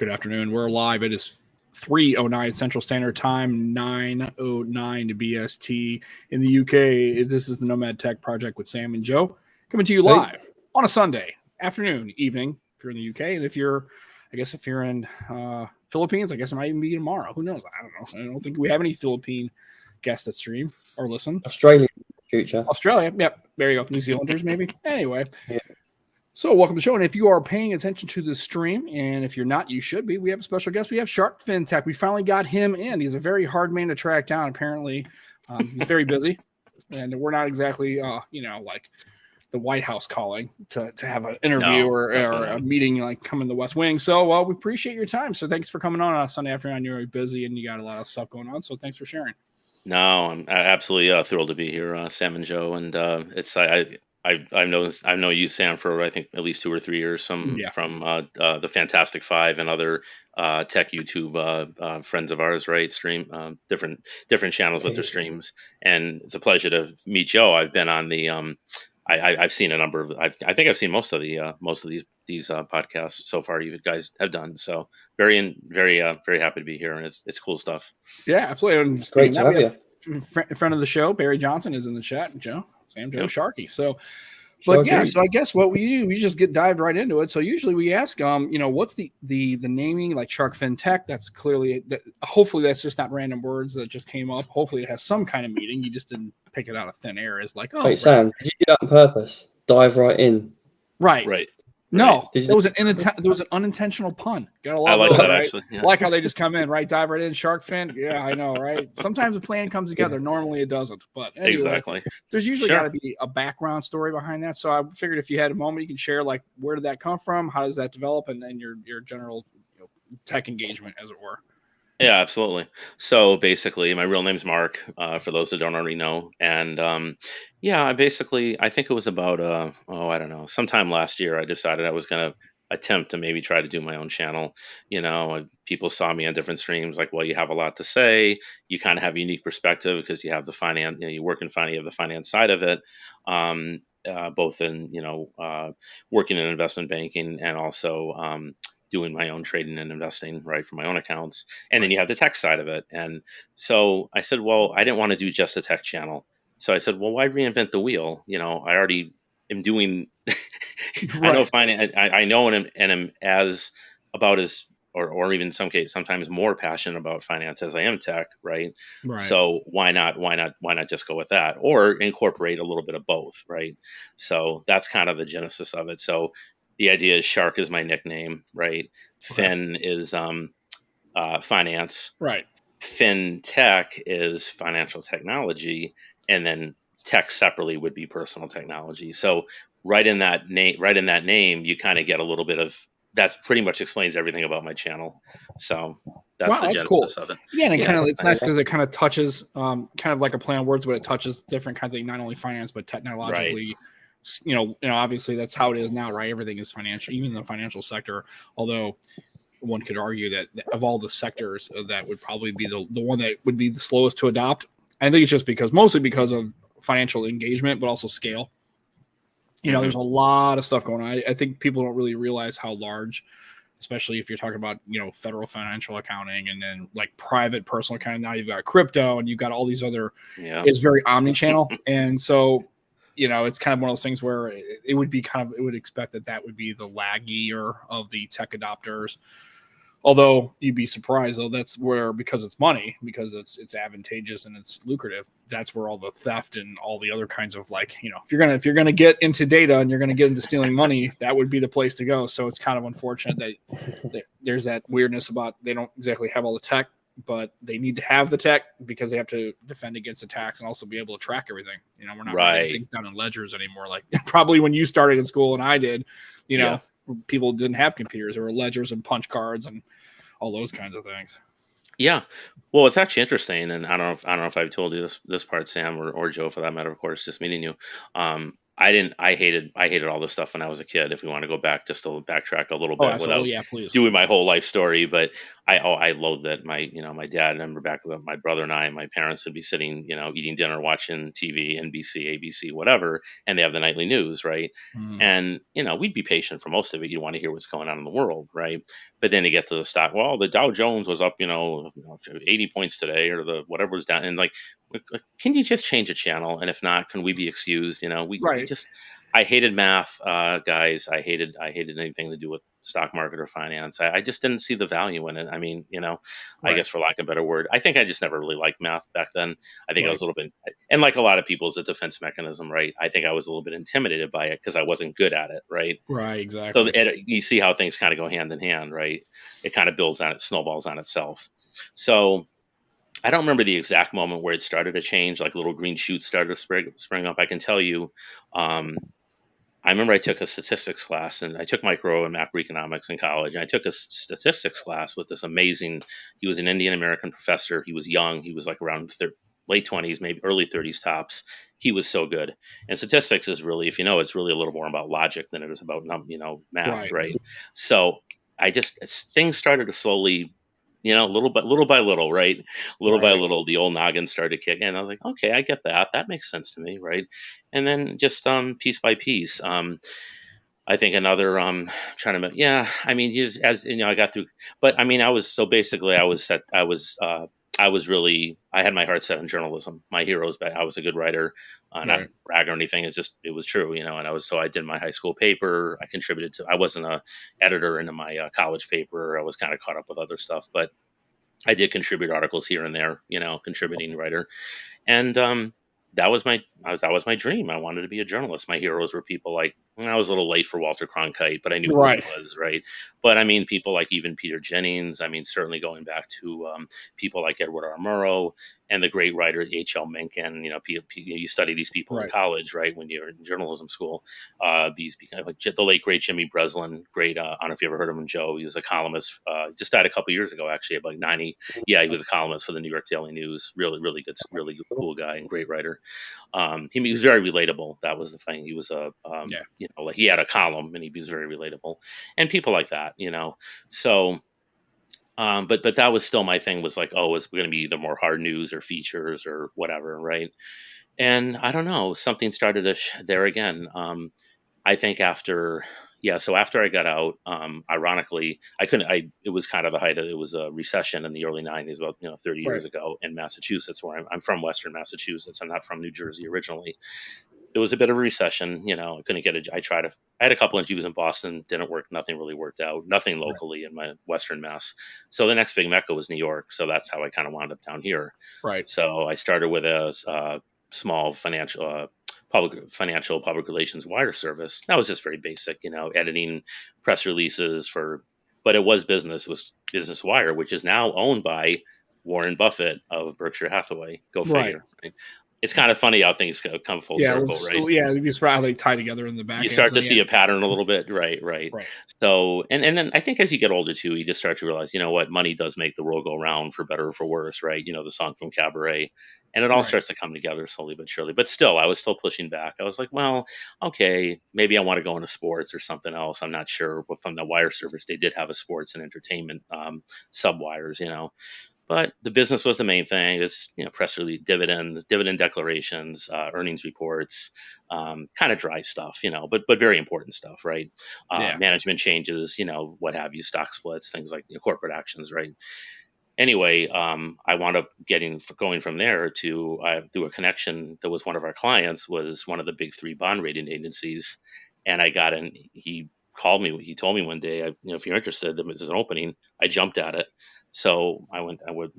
Good afternoon. We're live. It is 3:09 Central Standard Time, 9:09 BST in the UK. This is the Nomad Tech Project with Sam and Joe coming to you live on a Sunday afternoon, evening if you're in the UK, and if you're in Philippines, I guess it might even be tomorrow. Who knows? I don't know. I don't think we have any Philippine guests that stream or listen. Australia, future. Australia, yep. There you go. New Zealanders, maybe. Anyway. Yeah. So welcome to the show, and if you are paying attention to the stream, and if you're not, you should be, we have a special guest. We have Shark FinTech. We finally got him in. He's a very hard man to track down, apparently. He's very busy, and we're not exactly, like the White House calling to have an interview or a meeting like come in the West Wing. So we appreciate your time. So thanks for coming on a Sunday afternoon. You're busy, and you got a lot of stuff going on, so thanks for sharing. No, I'm absolutely thrilled to be here, Sam and Joe, and I've known you, Sam, for I think at least 2 or 3 years. From the Fantastic Five and other tech YouTube friends of ours, right? Stream different channels with their streams, and it's a pleasure to meet Joe. I've been on the I've seen a number of I think I've seen most of these podcasts so far you guys have done. So very happy to be here, and it's cool stuff. Yeah, absolutely. And great to have you. Friend of the show, Barry Johnson, is in the chat. Joe, Yep. Sharky. So, but yeah, so I guess what we do, we just dived right into it. So usually we ask, what's the naming, like Shark FinTech? That's clearly, hopefully that's just not random words that just came up. Hopefully it has some kind of meaning. You just didn't pick it out of thin air. It's like, Wait, Sam, did you do that on purpose? Dive right in. Right. No, there was an unintentional pun. Gotta love I like those, that, right? actually. Yeah. Like how they just come in, right? Dive right in, Shark Fin. Yeah, I know, right? Sometimes the plan comes together. Normally it doesn't. But anyway, Exactly. There's usually got to be a background story behind that. So I figured if you had a moment, you can share, like, where did that come from? How does that develop? And then your general tech engagement, as it were. Yeah, absolutely. So basically, my real name's Mark, for those that don't already know. And I think it was about, I don't know, sometime last year, I decided I was going to attempt to maybe try to do my own channel. People saw me on different streams, like, well, you have a lot to say. You kind of have a unique perspective because you have the finance, you work in finance, you have the finance side of it. Both in, working in investment banking and also doing my own trading and investing, right, for my own accounts. And then you have the tech side of it. And so I said, well, I didn't want to do just a tech channel. So I said, well, why reinvent the wheel? I already am doing, Right. I know finance, I know and am or even in some cases, sometimes more passionate about finance as I am tech, right? So why not just go with that, or incorporate a little bit of both, right? So that's kind of the genesis of it. So the idea is Shark is my nickname, right? Okay. Fin is finance. Right. FinTech is financial technology, and then tech separately would be personal technology. So right in that name, you kind of get a little bit of that. Pretty much explains everything about my channel. So that's the genesis cool. of it. Yeah, and it's nice because it kind of touches, kind of like a play on words, but it touches different kinds of things, not only finance but technologically. Right. Obviously that's how it is now, right? Everything is financial, even the financial sector. Although one could argue that of all the sectors, that would probably be the one that would be the slowest to adopt. I think it's just mostly because of financial engagement, but also scale. There's a lot of stuff going on. I think people don't really realize how large, especially if you're talking about, federal financial accounting and then like private personal accounting. Now you've got crypto and you've got all these other, it's very omni-channel. And so, it's kind of one of those things where it would be it would expect that would be the laggier of the tech adopters. Although you'd be surprised, though, that's where, because it's money, because it's advantageous and it's lucrative, that's where all the theft and all the other kinds of, like, if you're gonna get into data and you're gonna get into stealing money, that would be the place to go. So it's kind of unfortunate that there's that weirdness about they don't exactly have all the tech, but they need to have the tech because they have to defend against attacks and also be able to track everything. We're not writing things down in ledgers anymore. Like probably when you started in school and I did, people didn't have computers. There were ledgers and punch cards and all those kinds of things. Yeah. Well, it's actually interesting. And I don't know if I've told you this part, Sam, or Joe, for that matter, of course, just meeting you. I hated all this stuff when I was a kid. If we want to go back, just to backtrack a little Oh, bit without absolutely. Yeah, please. doing my whole life story, but I loathed it. My dad, I remember back with my brother and I, my parents would be sitting, eating dinner, watching TV, NBC, ABC, whatever, and they have the nightly news, right? Mhm. And we'd be patient for most of it. You want to hear what's going on in the world, right? But then you get to the stock. Well, the Dow Jones was up, 80 points today, or the whatever was down, and like, can you just change a channel? And if not, can we be excused? We Right. just, I hated math, guys. I hated anything to do with stock market or finance. I just didn't see the value in it. I mean, I Right. guess for lack of a better word, I think I just never really liked math back then. I think I Right. was a little bit, and like a lot of people, it's a defense mechanism, right? I think I was a little bit intimidated by it because I wasn't good at it, right? Right. So Exactly. you see how things kind of go hand in hand, right? It kind of builds on it, snowballs on itself. So I don't remember the exact moment where it started to change, like little green shoots started to spring up. I can tell you, um, I remember I took a statistics class, and I took micro and macroeconomics in college. And I took a statistics class with this amazing. He was an Indian American professor. He was young. He was like around late 20s, maybe early 30s tops. He was so good. And statistics is really, if you know, it's really a little more about logic than it is about math, Right. right? So things started to slowly, little by little, right? Little by Right. little, the old noggin started to kick in. I was like, okay, I get that. That makes sense to me, right? And then just piece by piece. I think another trying to yeah. I mean, as I got through, but I mean, I was so basically I was set. I was really I had my heart set on journalism. My heroes, but I was a good writer, not Right. brag or anything. It's just it was true, And I did my high school paper. I contributed to. I wasn't a editor into my college paper. I was kind of caught up with other stuff, but I did contribute articles here and there. Contributing writer. And that was my dream. I wanted to be a journalist. My heroes were people like I was a little late for Walter Cronkite, but I knew who he Right. was, right? But I mean, people like even Peter Jennings. I mean, certainly going back to people like Edward R. Murrow and the great writer H.L. Mencken. You study these people in Right. college, right? When you're in journalism school, these like the late great Jimmy Breslin, great. I don't know if you ever heard of him, Joe. He was a columnist. Just died a couple years ago, actually, about 90. Yeah, he was a columnist for the New York Daily News. Really, really good, really cool guy and great writer. He was very relatable. That was the thing. He was Yeah. like he had a column and he was very relatable, and people like that, So, but that was still my thing. Was like, oh, it's going to be either more hard news or features or whatever, right? And I don't know, something started to there again. I think after, yeah, so after I got out, ironically, I couldn't, it was kind of the height of, it was a recession in the early 90s, about, 30 Right. years ago in Massachusetts, where I'm from Western Massachusetts. I'm not from New Jersey originally. It was a bit of a recession. I couldn't get I had a couple interviews in Boston, didn't work. Nothing really worked out, nothing Right. locally in my Western Mass. So the next big Mecca was New York. So that's how I kind of wound up down here. Right. So I started with a small financial public relations wire service. That was just very basic, editing press releases but it was Business Wire, which is now owned by Warren Buffett of Berkshire Hathaway. Go Right. figure. Right? It's kind of funny how things come full Yeah. circle, right? Yeah. You just probably tie together in the You back end. start So to yeah. see a pattern a little bit, right. Right. So, and then I think as you get older too, you just start to realize, what, money does make the world go round, for better or for worse, right? The song from Cabaret, and it all Right. starts to come together slowly but surely. But still, I was still pushing back. I was like, well, okay, maybe I want to go into sports or something else. I'm not sure. But from the wire service, they did have a sports and entertainment sub wires, but the business was the main thing. It's press release, dividends, dividend declarations, earnings reports, kind of dry stuff, but very important stuff, right? Yeah. Management changes, what have you, stock splits, things like corporate actions, right? Anyway, I wound up going from there to through a connection that was one of our clients was one of the big three bond rating agencies, and I got in. He called me. He told me one day, if you're interested, there's an opening. I jumped at it. So I went. I would,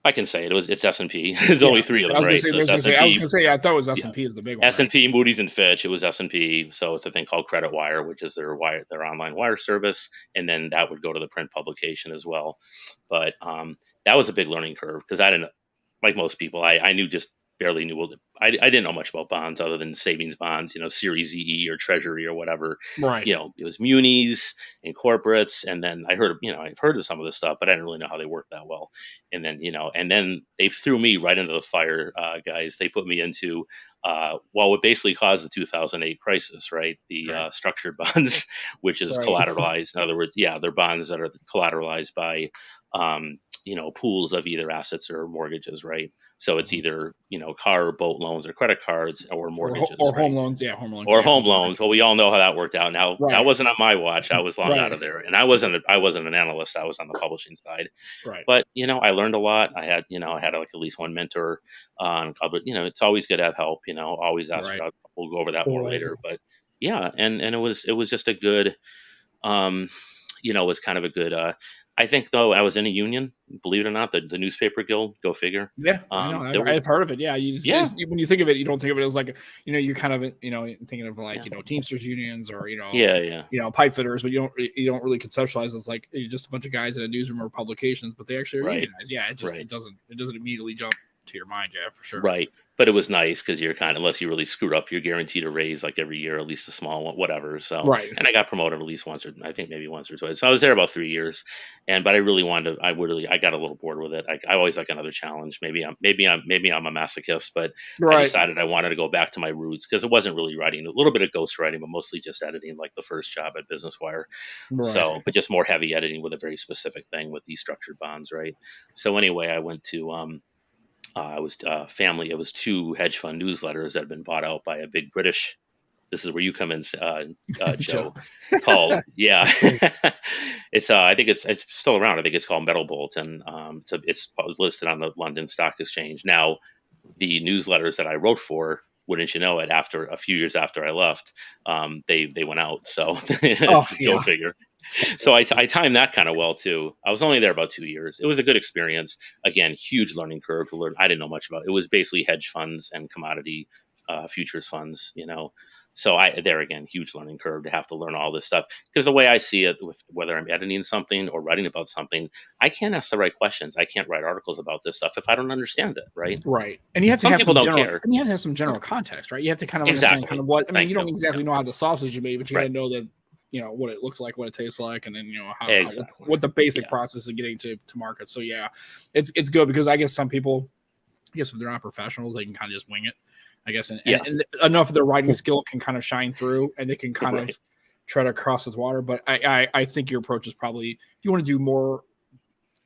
I can say it's S&P. There's Yeah. only three of I them, was gonna right? say. So I was it's gonna say. I was S&P. gonna say. I thought it was S Yeah, and P is the big one, right? S&P, Moody's, and Fitch. It was S&P. So it's a thing called Credit Wire, which is their online wire service, and then that would go to the print publication as well. But that was a big learning curve because I didn't, like most people, I knew just barely knew. I didn't know much about bonds other than savings bonds, Series E or Treasury or whatever. Right. It was munis and corporates, and then I've heard of some of this stuff, but I didn't really know how they worked that well. And then they threw me right into the fire, guys. They put me into what basically caused the 2008 crisis, right? The Right. structured bonds, which is Right. collateralized. In other words, they're bonds that are collateralized by pools of either assets or mortgages, right? So it's either car or boat loans or credit cards or mortgages, or right? home loans. Yeah, home loans. Or Yeah, home loans. Well, we all know how that worked out. Now that right. wasn't on my watch. I was long Right. out of there, and I wasn't an analyst. I was on the publishing side. Right. But I learned a lot. I had like at least one mentor. But it's always good to have help. Always ask. Right. We'll go over that more Always. later. But yeah, and it was just a good. It was kind of a good. I think though I was in a union. Believe it or not, the newspaper guild. Go figure. Yeah, I know. I've heard of it. Yeah, when you think of it, you don't think of it as like you're kind of thinking of like Teamsters unions or pipe fitters, but you don't really conceptualize it's like you're just a bunch of guys in a newsroom or publications, but they actually are unionized. Yeah, it doesn't immediately jump to your mind. Yeah, for sure. Right. But it was nice because you're unless you really screwed up, you're guaranteed a raise like every year, at least a small one, whatever. So, right. And I got promoted at least once, or I think maybe once or twice. So I was there about 3 years, but I really wanted to. I got a little bored with it. I always like another challenge. Maybe I'm a masochist, but I decided I wanted to go back to my roots because it wasn't really writing. A little bit of ghost writing, but mostly just editing, like the first job at Business Wire. Right. So, but just more heavy editing with a very specific thing with these structured bonds, right? So anyway, I went to. It was 2 hedge fund newsletters that had been bought out by a big British. This is where you come in, Joe. Called it's I think it's still around. I think it's called Metal Bolt, and it was listed on the London Stock Exchange. Now, the newsletters that I wrote for, wouldn't you know it, after a few years after I left, they went out. So go figure. So I timed that kind of well too. I was only there about 2 years. It was a good experience. Again, huge learning curve to learn. I didn't know much about it. It was basically hedge funds and commodity futures funds, So huge learning curve to have to learn all this stuff. Because the way I see it, with whether I'm editing something or writing about something, I can't ask the right questions. I can't write articles about this stuff if I don't understand it, right? Right. And you have to Some have people some don't general, care. and you have to have some general context, right? You have to kind of understand kind of what. I mean, you don't exactly know how the sausage is made, but you got to know that what it looks like, what it tastes like, and then what the basic process of getting to market. So it's good because I guess some people, if they're not professionals, they can kind of just wing it, I guess, and enough of their writing skill can kind of shine through, and they can kind of tread across this water. But I think your approach is probably, if you want to do more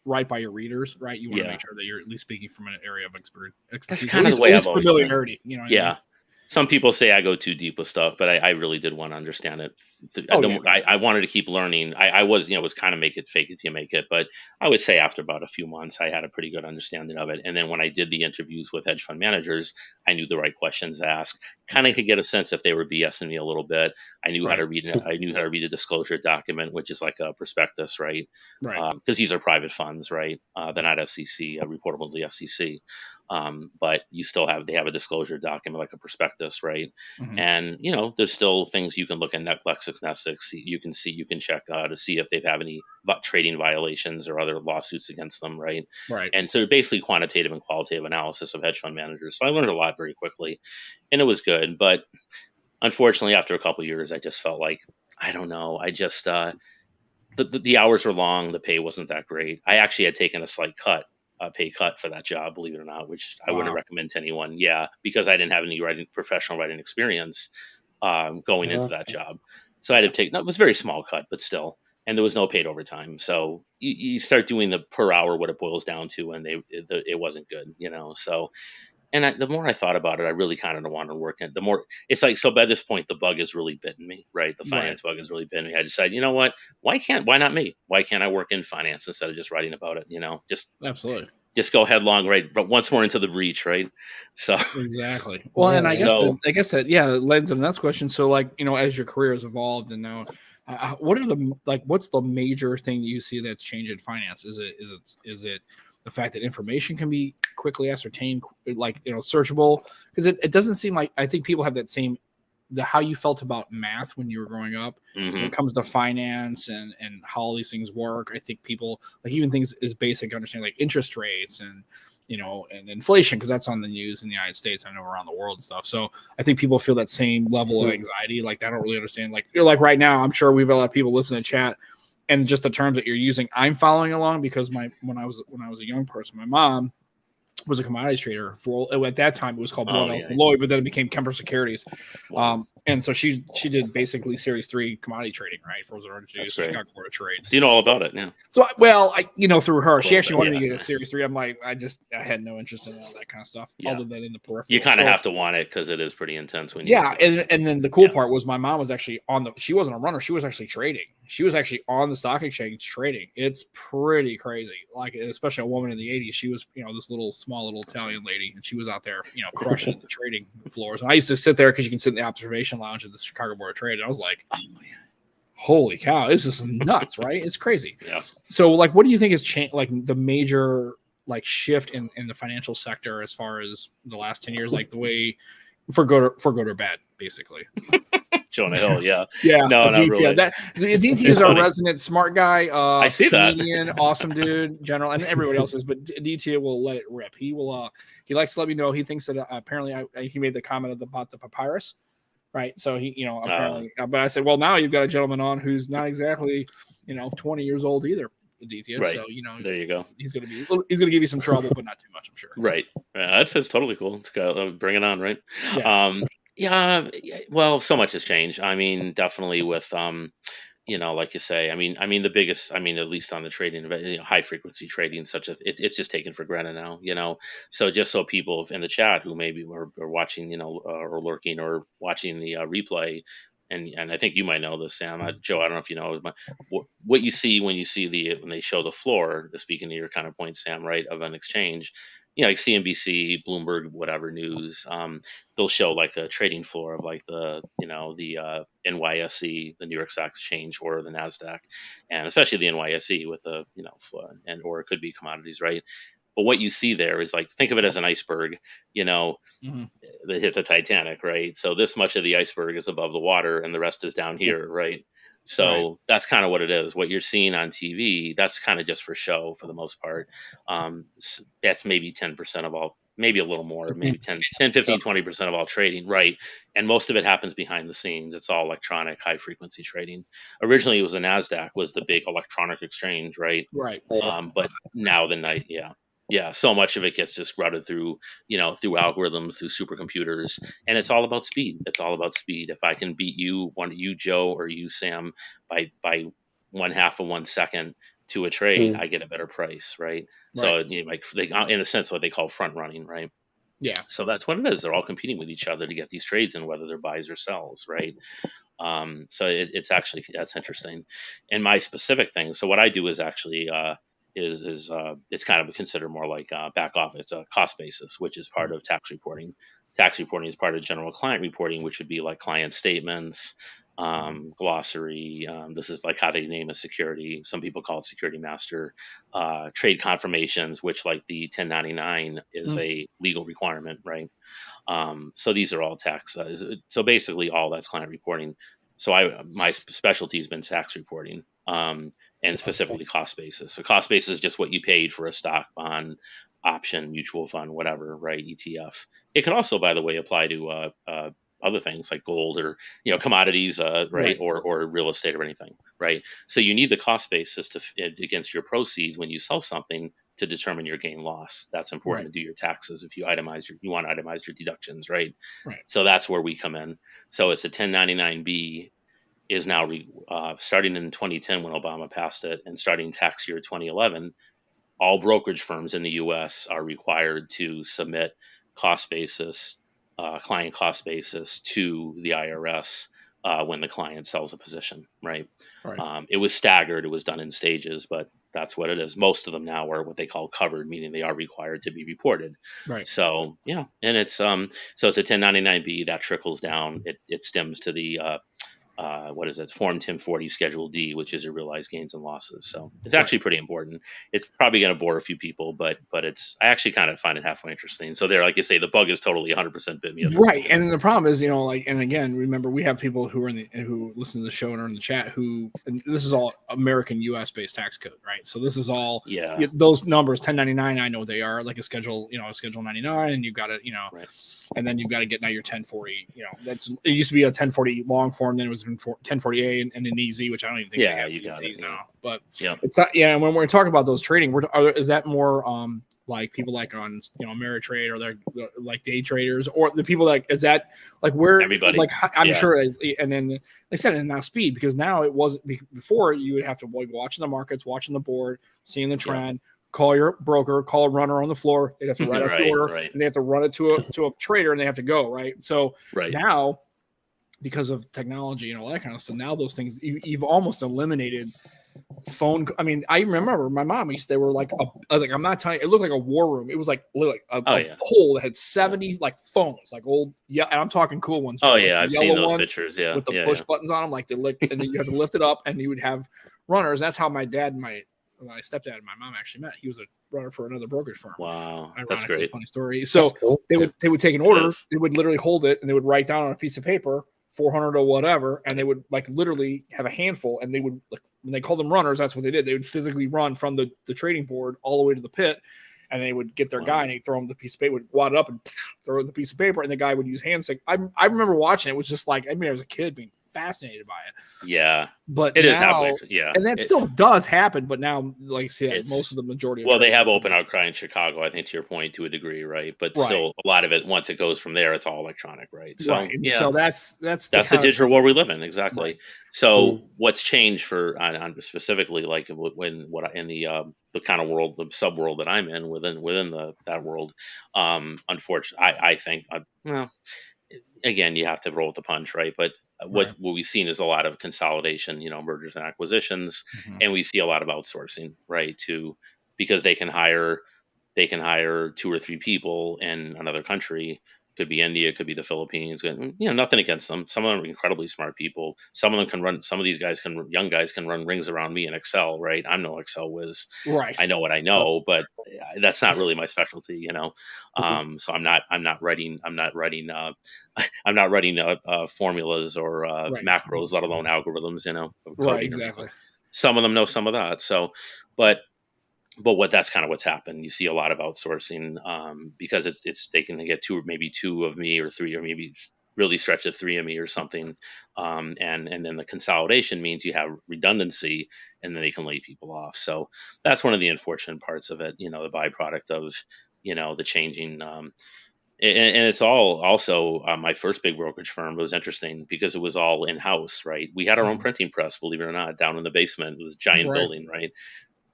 right by your readers, right, you want to make sure that you're at least speaking from an area of expertise. That's kind of the way I've always been. Familiarity, what I mean? Some people say I go too deep with stuff, but I really did want to understand it. I wanted to keep learning. I was kind of make it, fake it till you make it. But I would say after about a few months, I had a pretty good understanding of it. And then when I did the interviews with hedge fund managers, I knew the right questions to ask. Kind of could get a sense if they were BSing me a little bit. I knew how to read it. I knew how to read a disclosure document, which is like a prospectus, right? Because these are private funds, right? They're not SEC, reportable to the SEC. But they have a disclosure document like a prospectus, right? Mm-hmm. And there's still things you can look at LexisNexis. You can check to see if they've any trading violations or other lawsuits against them, right? And so basically quantitative and qualitative analysis of hedge fund managers. So I learned a lot very quickly, and it was good. But unfortunately, after a couple of years, I just felt like, I don't know. I just the hours were long. The pay wasn't that great. I actually had taken a slight pay cut for that job, believe it or not, which I wouldn't recommend to anyone. Because I didn't have any professional writing experience going into that job. So I had to take, it was a very small cut, but still, and there was no paid overtime. So you start doing the per hour, what it boils down to, and it wasn't good, so. And the more I thought about it, I really kind of wanted to work in. The more it's like, so by this point, the bug has really bitten me, right? The finance bug has really bitten me. I decided, you know what? Why not me? Why can't I work in finance instead of just writing about it? Absolutely. Just go headlong, right? But once more into the breach, right? So exactly. Well, and I guess that lends to the next question. So, as your career has evolved, and now, what's the major thing that you see that's changed in finance? Is it the fact that information can be quickly ascertained, searchable? Because it doesn't seem like, I think people have that same, how you felt about math when you were growing up, when it comes to finance and how all these things work. I think people, even things as basic understanding, like interest rates and, and inflation, because that's on the news in the United States, I know around the world and stuff. So I think people feel that same level of anxiety. Like, I don't really understand. Like, right now, I'm sure we've a lot of people listening to chat, and just the terms that you're using, I'm following along because when I was a young person, my mom was a commodities trader at that time. It was called Blood Ellis Lloyd, but then it became Kemper Securities. And so she did basically Series 3 commodity trading, right? Frozen orange, Chicago Board of Trade. You know all about it now. So, through her, she actually wanted me to get a Series 3. I'm like, I had no interest in all that kind of stuff, other than in the peripheral. You kind of have to want it because it is pretty intense when and then the cool part was my mom was actually she wasn't a runner, she was actually trading. She was actually on the stock exchange trading. It's pretty crazy. Like, especially a woman in the 80s. She was, this small little Italian lady, and she was out there, crushing the trading floors. And I used to sit there because you can sit in the observation lounge at the Chicago Board of Trade. And I was like, holy cow, this is nuts, right? It's crazy. Yeah. So, like, what do you think has changed, like, the major, like, shift in the financial sector as far as the last 10 years, like the way for good or bad, basically? Jonah Hill, yeah. Yeah. No, not really. DT is our resident smart guy. I see comedian, awesome dude, general, and everybody else is, but DT will let it rip. He will, he likes to let me know. He thinks that apparently he made the comment about the papyrus, right? So he, apparently, but I said, well, now you've got a gentleman on who's not exactly, 20 years old either. DT, right. So there you go. He's gonna give you some trouble, but not too much, I'm sure. Right. That's totally cool. Bring it on, right? Yeah. Yeah, well, so much has changed. I mean, definitely with like you say, I mean the biggest, at least on the trading, high frequency trading, it's just taken for granted now. So just so people in the chat who maybe are watching, or lurking or watching the replay, and I think you might know this, Sam, Joe, I don't know if you know, what you see when they show the floor, speaking to your kind of point, Sam, right, of an exchange. Like CNBC, Bloomberg, whatever news, they'll show like a trading floor of like the NYSE, the New York Stock Exchange, or the Nasdaq, and especially the NYSE with the or it could be commodities, right? But what you see there is, like, think of it as an iceberg, Mm-hmm. that hit the Titanic, right? So this much of the iceberg is above the water, and the rest is down here, right? So that's kind of what it is. What you're seeing on TV, that's kind of just for show for the most part. That's maybe 10% of all, maybe a little more, maybe 10, 15, 20% of all trading, right? And most of it happens behind the scenes. It's all electronic, high frequency trading. Originally, it was the NASDAQ was the big electronic exchange, right? Right. But now so much of it gets just routed through algorithms, through supercomputers, and it's all about speed. If I can beat you, Joe, or you, Sam, by 1/2 of 1 second to a trade, I get a better price, right? So like they, in a sense, what they call front running, right? Yeah. So that's what it is. They're all competing with each other to get these trades in, whether they're buys or sells, right? So it's actually, that's interesting. And my specific thing. So what I do is actually it's kind of considered more like back office, cost basis, which is part of tax reporting. Tax reporting is part of general client reporting, which would be like client statements, glossary. This is like how they name a security. Some people call it security master. Trade confirmations, which, like the 1099, is a legal requirement, right? So these are all tax. So basically, all that's client reporting. So my specialty has been tax reporting, and specifically cost basis. So cost basis is just what you paid for a stock, bond, option, mutual fund, whatever, right? ETF. It can also, by the way, apply to other things like gold or commodities, right? Or real estate or anything, right? So you need the cost basis against your proceeds when you sell something to determine your gain loss. That's important to do your taxes if you want to itemize your deductions, right? So that's where we come in. So it's a 1099-B is now starting in 2010 when Obama passed it, and starting tax year 2011, all brokerage firms in the U.S. are required to submit cost basis, client cost basis, to the IRS when the client sells a position, right? It was staggered. It was done in stages, but that's what it is. Most of them now are what they call covered, meaning they are required to be reported. Right. So yeah, and it's so it's a 1099-B that trickles down. It stems to the what is it? Form 1040 Schedule D, which is your realized gains and losses. So it's actually pretty important. It's probably going to bore a few people, but I actually kind of find it halfway interesting. So there, like you say, the bug is totally 100% bit me. Right, and the problem is, like, and again, remember, we have people who are who listen to the show and are in the chat and this is all American U.S. based tax code, right? So this is all those numbers 1099. I know what they are, like a schedule 99, and you've got to right. And then you've got to get now your 1040. It used to be a 1040 long form, then it was 1040A and an easy, which I don't even think they have you got these it now. But yeah, it's not. Yeah, when we're talking about those trading, is that more like people like on Ameritrade, or they're like day traders, or the people is that like where everybody, like I'm sure and then like I said, and now speed, because now it wasn't before you would have to be watching the markets, watching the board, seeing the trend. Call your broker, call a runner on the floor. They'd have to write out the order, and they have to run it to a trader, and they have to go, right? So now, because of technology and all that kind of stuff, now those things, you've almost eliminated phone. I mean, I remember my mom they were like I'm not telling you, it looked like a war room. It was like a pole that had 70 like phones, like old, and I'm talking cool ones. Oh, like I've seen those pictures, with the push buttons on them, like and then you have to lift it up, and you would have runners. That's how my dad and my stepdad and my mom actually met. He was a runner for another brokerage firm. Wow, that's great. Funny story. So cool. they would take an order, they would literally hold it, and they would write down on a piece of paper 400 or whatever, and they would like literally have a handful, and they would like when they called them runners, that's what they did. They would physically run from the trading board all the way to the pit, and they would get their guy and he'd throw him the piece of paper, would wad it up and throw the piece of paper, and the guy would use hand sync. I remember watching it. It was just like, I mean, I was a kid being fascinated by it. Yeah, but it now, is halfway. Yeah, and that still does happen. But now, like I said, most of the majority. Well, they have open outcry in Chicago, I think, to your point, to a degree, right? But still, a lot of it, once it goes from there, it's all electronic, right? So so that's the digital world we live in, exactly. Right. So what's changed on specifically, like in the kind of world, the sub world that I'm in within that world, unfortunately, I think, well, again, you have to roll with the punch, right? But what we've seen is a lot of consolidation, mergers and acquisitions, and we see a lot of outsourcing, right? Because they can hire 2 or 3 people in another country. Could be India, could be the Philippines. Nothing against them. Some of them are incredibly smart people. Some of them can run. Some of these young guys can run rings around me in Excel, right? I'm no Excel whiz. Right. I know what I know, but that's not really my specialty, So I'm not writing formulas or macros, let alone algorithms, coding. Right. Exactly. Some of them know some of that. So, but that's kind of what's happened. You see a lot of outsourcing because they can get 2 of me, or 3, or maybe really stretch to 3 of me or something. And then the consolidation means you have redundancy, and then they can lay people off. So that's one of the unfortunate parts of it, the byproduct of, the changing. And it's all also my first big brokerage firm. It was interesting because it was all in-house, right? We had our own printing press, believe it or not, down in the basement. It was a giant building, right?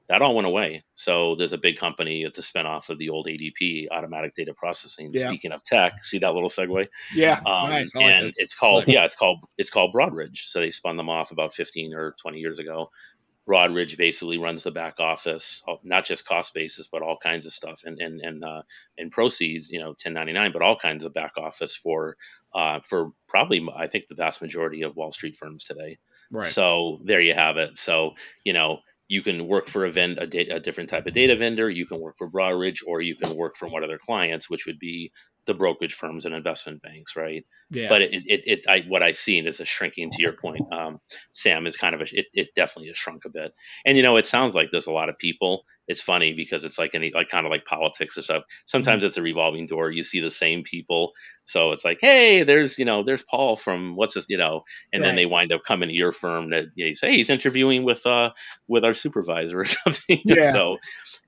That all went away. So there's a big company. It's a spinoff of the old ADP, Automatic Data Processing. Yeah. Speaking of tech, see that little segue? Yeah. Nice. And it's called Broadridge. So they spun them off about 15 or 20 years ago. Broadridge basically runs the back office, not just cost basis, but all kinds of stuff, and proceeds, 1099, but all kinds of back office for probably, I think, the vast majority of Wall Street firms today. Right. So there you have it. So you can work for a different type of data vendor. You can work for Broadridge, or you can work for one of their clients, which would be the brokerage firms and investment banks, right? Yeah. But what I've seen is a shrinking. To your point, Sam, is kind of it definitely has shrunk a bit. And it sounds like there's a lot of people. It's funny because it's like kind of like politics or stuff. Sometimes it's a revolving door. You see the same people. So it's like, hey, there's Paul from what's this, and then they wind up coming to your firm that you say, hey, he's interviewing with our supervisor or something. Yeah. So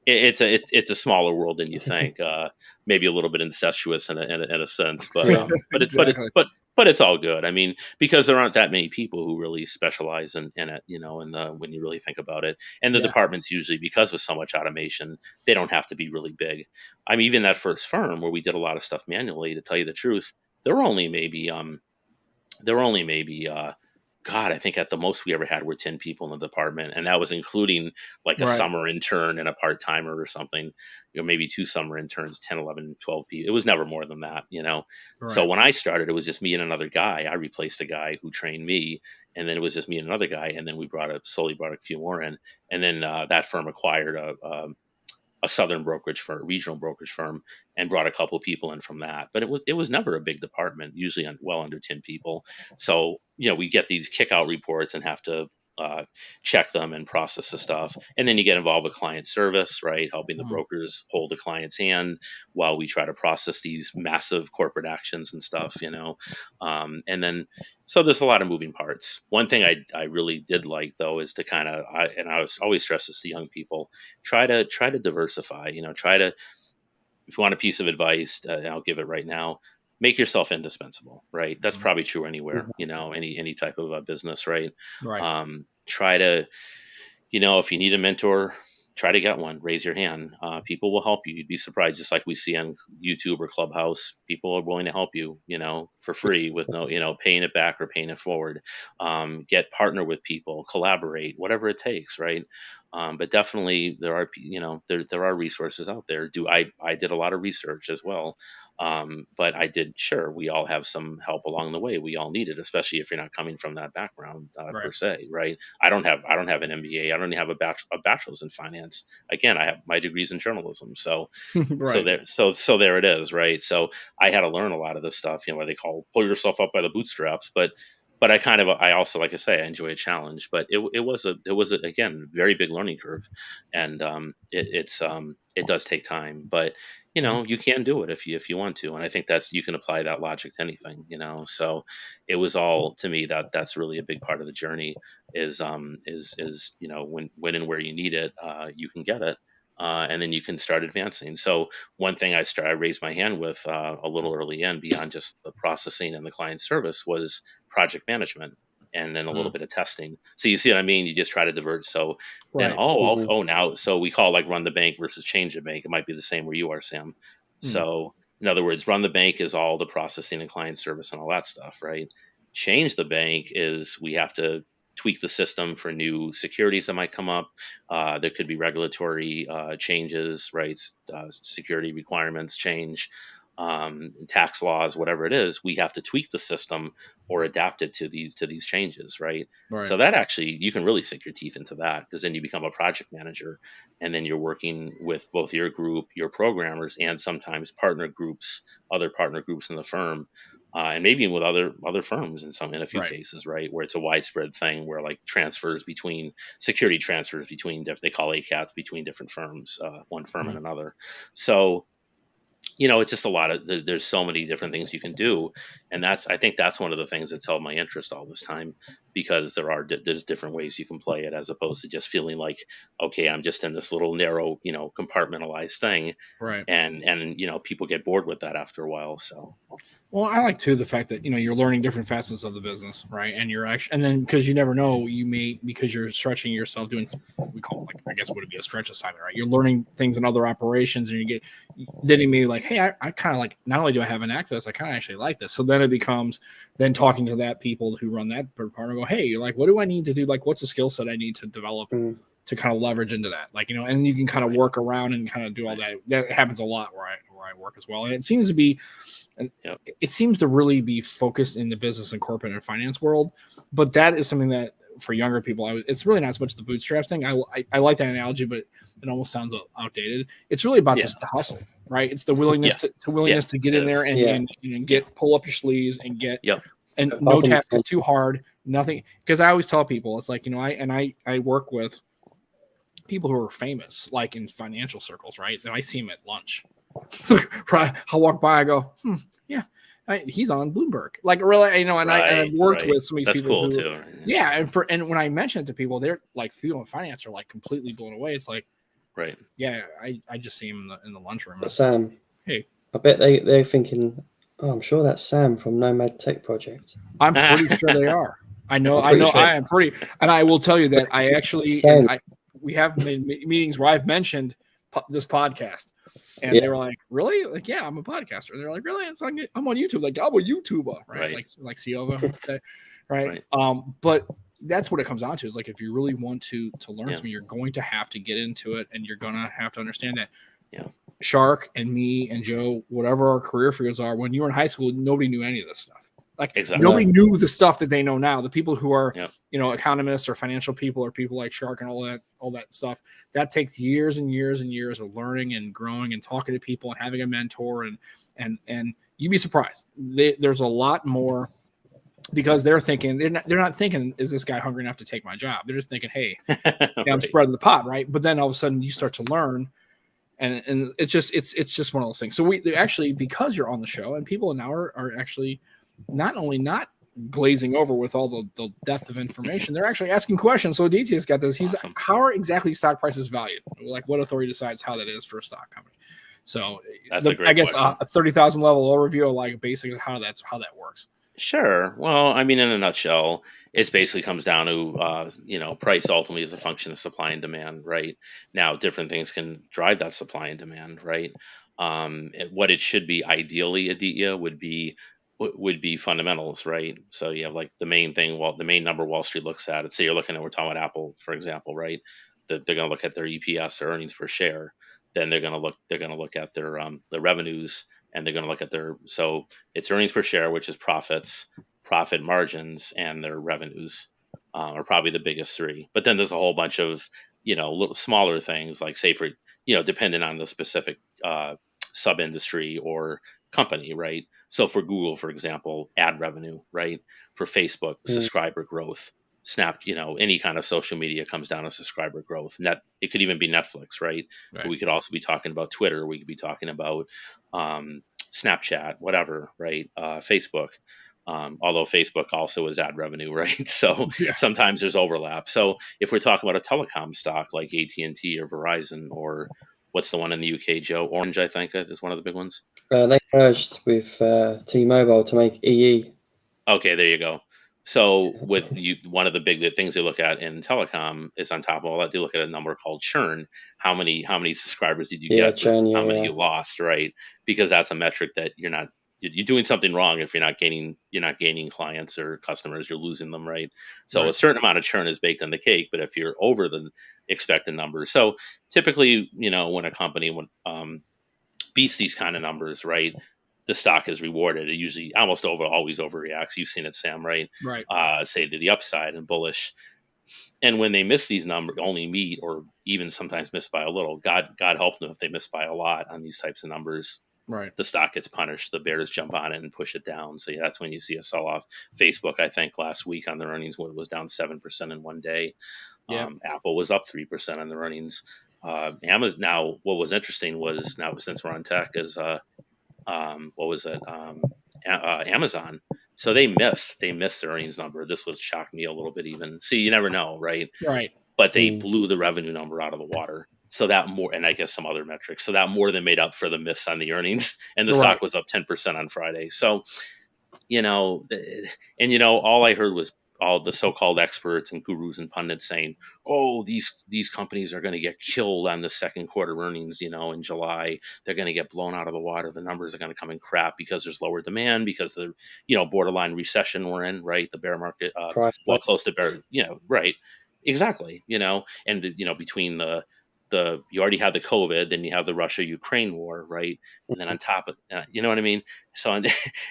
it's a smaller world than you think. Maybe a little bit incestuous in a sense, but exactly. but it's all good. I mean, because there aren't that many people who really specialize in it, when you really think about it. And the departments usually, because of so much automation, they don't have to be really big. I mean, even that first firm where we did a lot of stuff manually, to tell you the truth, there were only maybe God, I think at the most we ever had were 10 people in the department. And that was including like a summer intern and a part-timer or something, maybe 2 summer interns, 10, 11, 12 people. It was never more than that, Right. So when I started, it was just me and another guy. I replaced the guy who trained me, and then it was just me and another guy, and then we slowly brought a few more in, and then that firm acquired a southern brokerage firm, regional brokerage firm, and brought a couple people in from that. But it was never a big department, usually well under 10 people. So we get these kick out reports and have to check them and process the stuff, and then you get involved with client service, right? Helping the brokers hold the client's hand while we try to process these massive corporate actions and stuff, and then so there's a lot of moving parts. One thing I really did like though is to kind of I was always stress this to young people, try to diversify, try to, if you want a piece of advice, I'll give it right now. Make yourself indispensable, right? That's probably true anywhere, any type of a business, right? Right. Try to, if you need a mentor, try to get one. Raise your hand. People will help you. You'd be surprised, just like we see on YouTube or Clubhouse. People are willing to help you, for free with no, paying it back or paying it forward. Get partner with people, collaborate, whatever it takes, right? But definitely there are, there are resources out there. I did a lot of research as well. But sure, we all have some help along the way. We all need it, especially if you're not coming from that background Right. per se, right? I don't have an MBA. I don't even have a bachelor's in finance. Again, I have my degrees in journalism. So Right. so there it is, right? So I had to learn a lot of this stuff, what they call pull yourself up by the bootstraps. But I also, like I say, I enjoy a challenge. But it was again, very big learning curve, and it does take time. But you can do it if you want to, and I think you can apply that logic to anything. So it was all, to me, that's really a big part of the journey is when and where you need it, you can get it. And then you can start advancing. So one thing I raised my hand with a little early in, beyond just the processing and the client service, was project management, and then a little bit of testing. So you see what I mean? You just try to divert. So then, Right. now, so we call like run the bank versus change the bank. It might be the same where you are, Sam. So in other words, run the bank is all the processing and client service and all that stuff, right? Change the bank is we have to tweak the system for new securities that might come up. There could be regulatory changes, right? Security requirements change, tax laws, whatever it is. We have to tweak the system or adapt it to these changes, right? Right. So that actually, you can really sink your teeth into that, because then you become a project manager, and then you're working with both your group, your programmers, and sometimes other partner groups in the firm, and maybe with other firms in a few Right. cases, right, where it's a widespread thing, where like security transfers between they call ACATs between different firms, one firm and another. So it's just a lot of there's so many different things you can do, and I think that's one of the things that's held my interest all this time, because there's different ways you can play it, as opposed to just feeling like, okay, I'm just in this little narrow compartmentalized thing, Right. and people get bored with that after a while. So Well, I like too the fact that you're learning different facets of the business, right? And you're actually, and then because you never know, because you're stretching yourself, doing, we call it, like, I guess would it be a stretch assignment, right? You're learning things in other operations, and then you may be like, hey, I kind of like, not only do I have an knack for this, I kind of actually like this. So then it becomes then talking to that people who run that department, go, hey, like, what do I need to do? Like, what's a skill set I need to develop to kind of leverage into that? Like, and you can kind of work around and kind of do all that. That happens a lot where I work as well. And it seems to be, and it seems to really be focused in the business and corporate and finance world. But that is something that for younger people, it's really not so much the bootstraps thing. I like that analogy, but it almost sounds outdated. It's really about just the hustle, right? It's the willingness to get in there and pull up your sleeves and get, and no task is too hard. Nothing, because I always tell people, it's like, I work with people who are famous, like in financial circles, right? And I see them at lunch. Right, I'll walk by, I go, he's on Bloomberg, like, really, and I've worked with some of these that's people cool who, too. and when I mention it to people, they're like, people in finance are like completely blown away. It's like, right, I just see him in the lunchroom. But Sam, hey, I bet they're thinking, oh, I'm sure that's Sam from Nomad Tech Project. I'm pretty sure they are. I know. I am pretty, and I will tell you that I actually, we have made meetings where I've mentioned this podcast. And they were like, really? Like, yeah, I'm a podcaster. And they're like, really? It's like, I'm on YouTube. Like, I'm a YouTuber, right? Like Ciova would say, right? But that's what it comes down to, is like, if you really want to learn something, you're going to have to get into it, and you're going to have to understand that. Shark and me and Joe, whatever our career fields are, when you were in high school, nobody knew any of this stuff. Like Exactly. nobody knew the stuff that they know now. The people who are, Yep. economists or financial people or people like Shark and all that stuff, that takes years and years and years of learning and growing and talking to people and having a mentor and you'd be surprised. There's a lot more because they're thinking they're not thinking, is this guy hungry enough to take my job? They're just thinking, hey, I'm Right. spreading the pot, right? But then all of a sudden you start to learn. And it's just one of those things. So we actually, because you're on the show and people now are actually not only not glazing over with all the depth of information, they're actually asking questions. So DT's got this. He's Awesome. How are exactly stock prices valued? Like what authority decides how that is for a stock company? So That's a great I guess question. a 30,000 level overview of like basically how that works. Sure. Well, I mean, in a nutshell, it basically comes down to, price ultimately is a function of supply and demand, right? Now, different things can drive that supply and demand, right? What it should be ideally, Aditya, would be fundamentals, right? So you have like the main thing, the main number Wall Street looks at. Say we're talking about Apple, for example, right? That they're going to look at their EPS, their earnings per share. Then they're going to look at their revenues, and they're going to look at so it's earnings per share, which is profits, profit margins, and their revenues are probably the biggest three. But then there's a whole bunch of little smaller things like, say, for depending on the specific sub industry or company, right? So for Google, for example, ad revenue, right? For Facebook, subscriber growth. Snap, any kind of social media comes down to subscriber growth. It could even be Netflix, right? But we could also be talking about Twitter. We could be talking about Snapchat, whatever, right? Facebook. Although Facebook also is ad revenue, right? So Yeah. sometimes there's overlap. So if we're talking about a telecom stock like AT&T or Verizon, or what's the one in the UK, Joe? Orange, I think, is one of the big ones. They merged with T-Mobile to make EE. Okay, there you go. So one of the big things they look at in telecom is, on top of all that, they look at a number called churn. How many subscribers did you get? Churn, how many you lost, right? Because that's a metric that you're doing something wrong if you're not gaining clients or customers, you're losing them, right? So a certain amount of churn is baked in the cake, but if you're over the expected numbers, so typically, when a company beats these kind of numbers, right, the stock is rewarded. It usually always overreacts. You've seen it, Sam, right? Right. Say to the upside and bullish. And when they miss these numbers, only meet or even sometimes miss by a little, God help them if they miss by a lot on these types of numbers. Right. The stock gets punished. The bears jump on it and push it down. So that's when you see a sell off. Facebook, I think last week on their earnings was down 7% in one day. Yep. Apple was up 3% on their earnings. Amazon. Now, what was interesting was, now since we're on tech, is what was it? Amazon. So they missed their earnings number. This was shocked me a little bit even. See, you never know, right? Right. But they blew the revenue number out of the water. So that more, and I guess some other metrics. So that more than made up for the miss on the earnings, and the stock was up 10% on Friday. So, all I heard was all the so-called experts and gurus and pundits saying, "Oh, these companies are going to get killed on the second quarter earnings. In July, they're going to get blown out of the water. The numbers are going to come in crap because there's lower demand, because the borderline recession we're in, right? The bear market, close to bear, right? Exactly, and between you already had the COVID, then you have the Russia-Ukraine war, right? And then on top of, you know what I mean? So,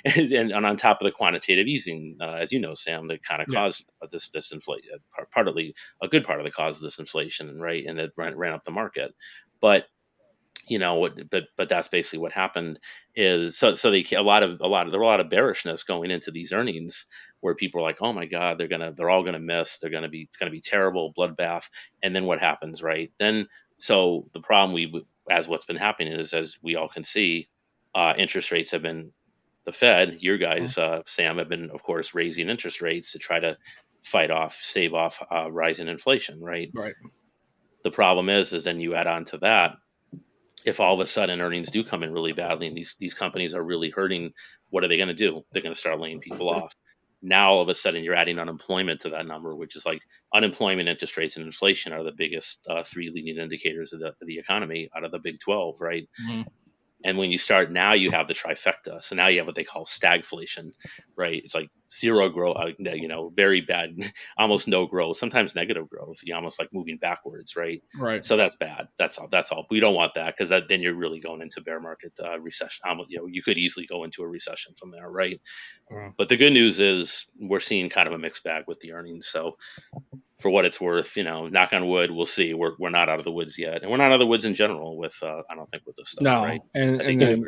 and on top of the quantitative easing, as you know, Sam, that kind of caused this inflation, partly a good part of the cause of this inflation, right? And it ran up the market. But but that's basically what happened. Is so there were a lot of bearishness going into these earnings, where people are like, oh my god, they're all gonna miss, it's gonna be terrible, bloodbath. And then what happens, right? Then, so the problem as what's been happening is, as we all can see, interest rates have been, the Fed, your guys, Sam, have been, of course, raising interest rates to try to stave off rising inflation, right? Right. The problem is then you add on to that, if all of a sudden earnings do come in really badly and these companies are really hurting, what are they going to do? They're going to start laying people off. Now all of a sudden you're adding unemployment to that number, which is like, unemployment, interest rates, and inflation are the biggest three leading indicators of the economy out of the Big 12, right? Mm-hmm. And when you start, now you have the trifecta. So now you have what they call stagflation, right? It's like zero growth, very bad, almost no growth, sometimes negative growth, almost like moving backwards, right? Right. So that's bad. That's all. We don't want that, because then you're really going into bear market recession. You could easily go into a recession from there, right? But the good news is we're seeing kind of a mixed bag with the earnings. So for what it's worth, knock on wood, we'll see. We're not out of the woods yet, and we're not out of the woods in general with I don't think with this stuff, No, right? and then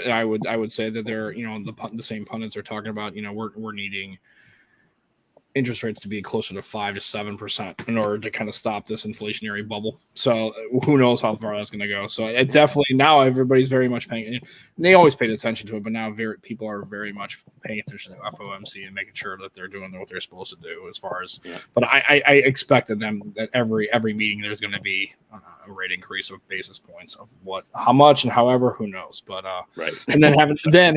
I would say that they're the same pundits are talking about we're needing interest rates to be closer to 5 to 7% in order to kind of stop this inflationary bubble. So who knows how far that's going to go. So it definitely, now everybody's very much paying. They always paid attention to it, but now people are very much paying attention to FOMC and making sure that they're doing what they're supposed to do as far as. Yeah. But I expect that every meeting there's going to be a rate increase of basis points of how much and however, who knows. But right. And then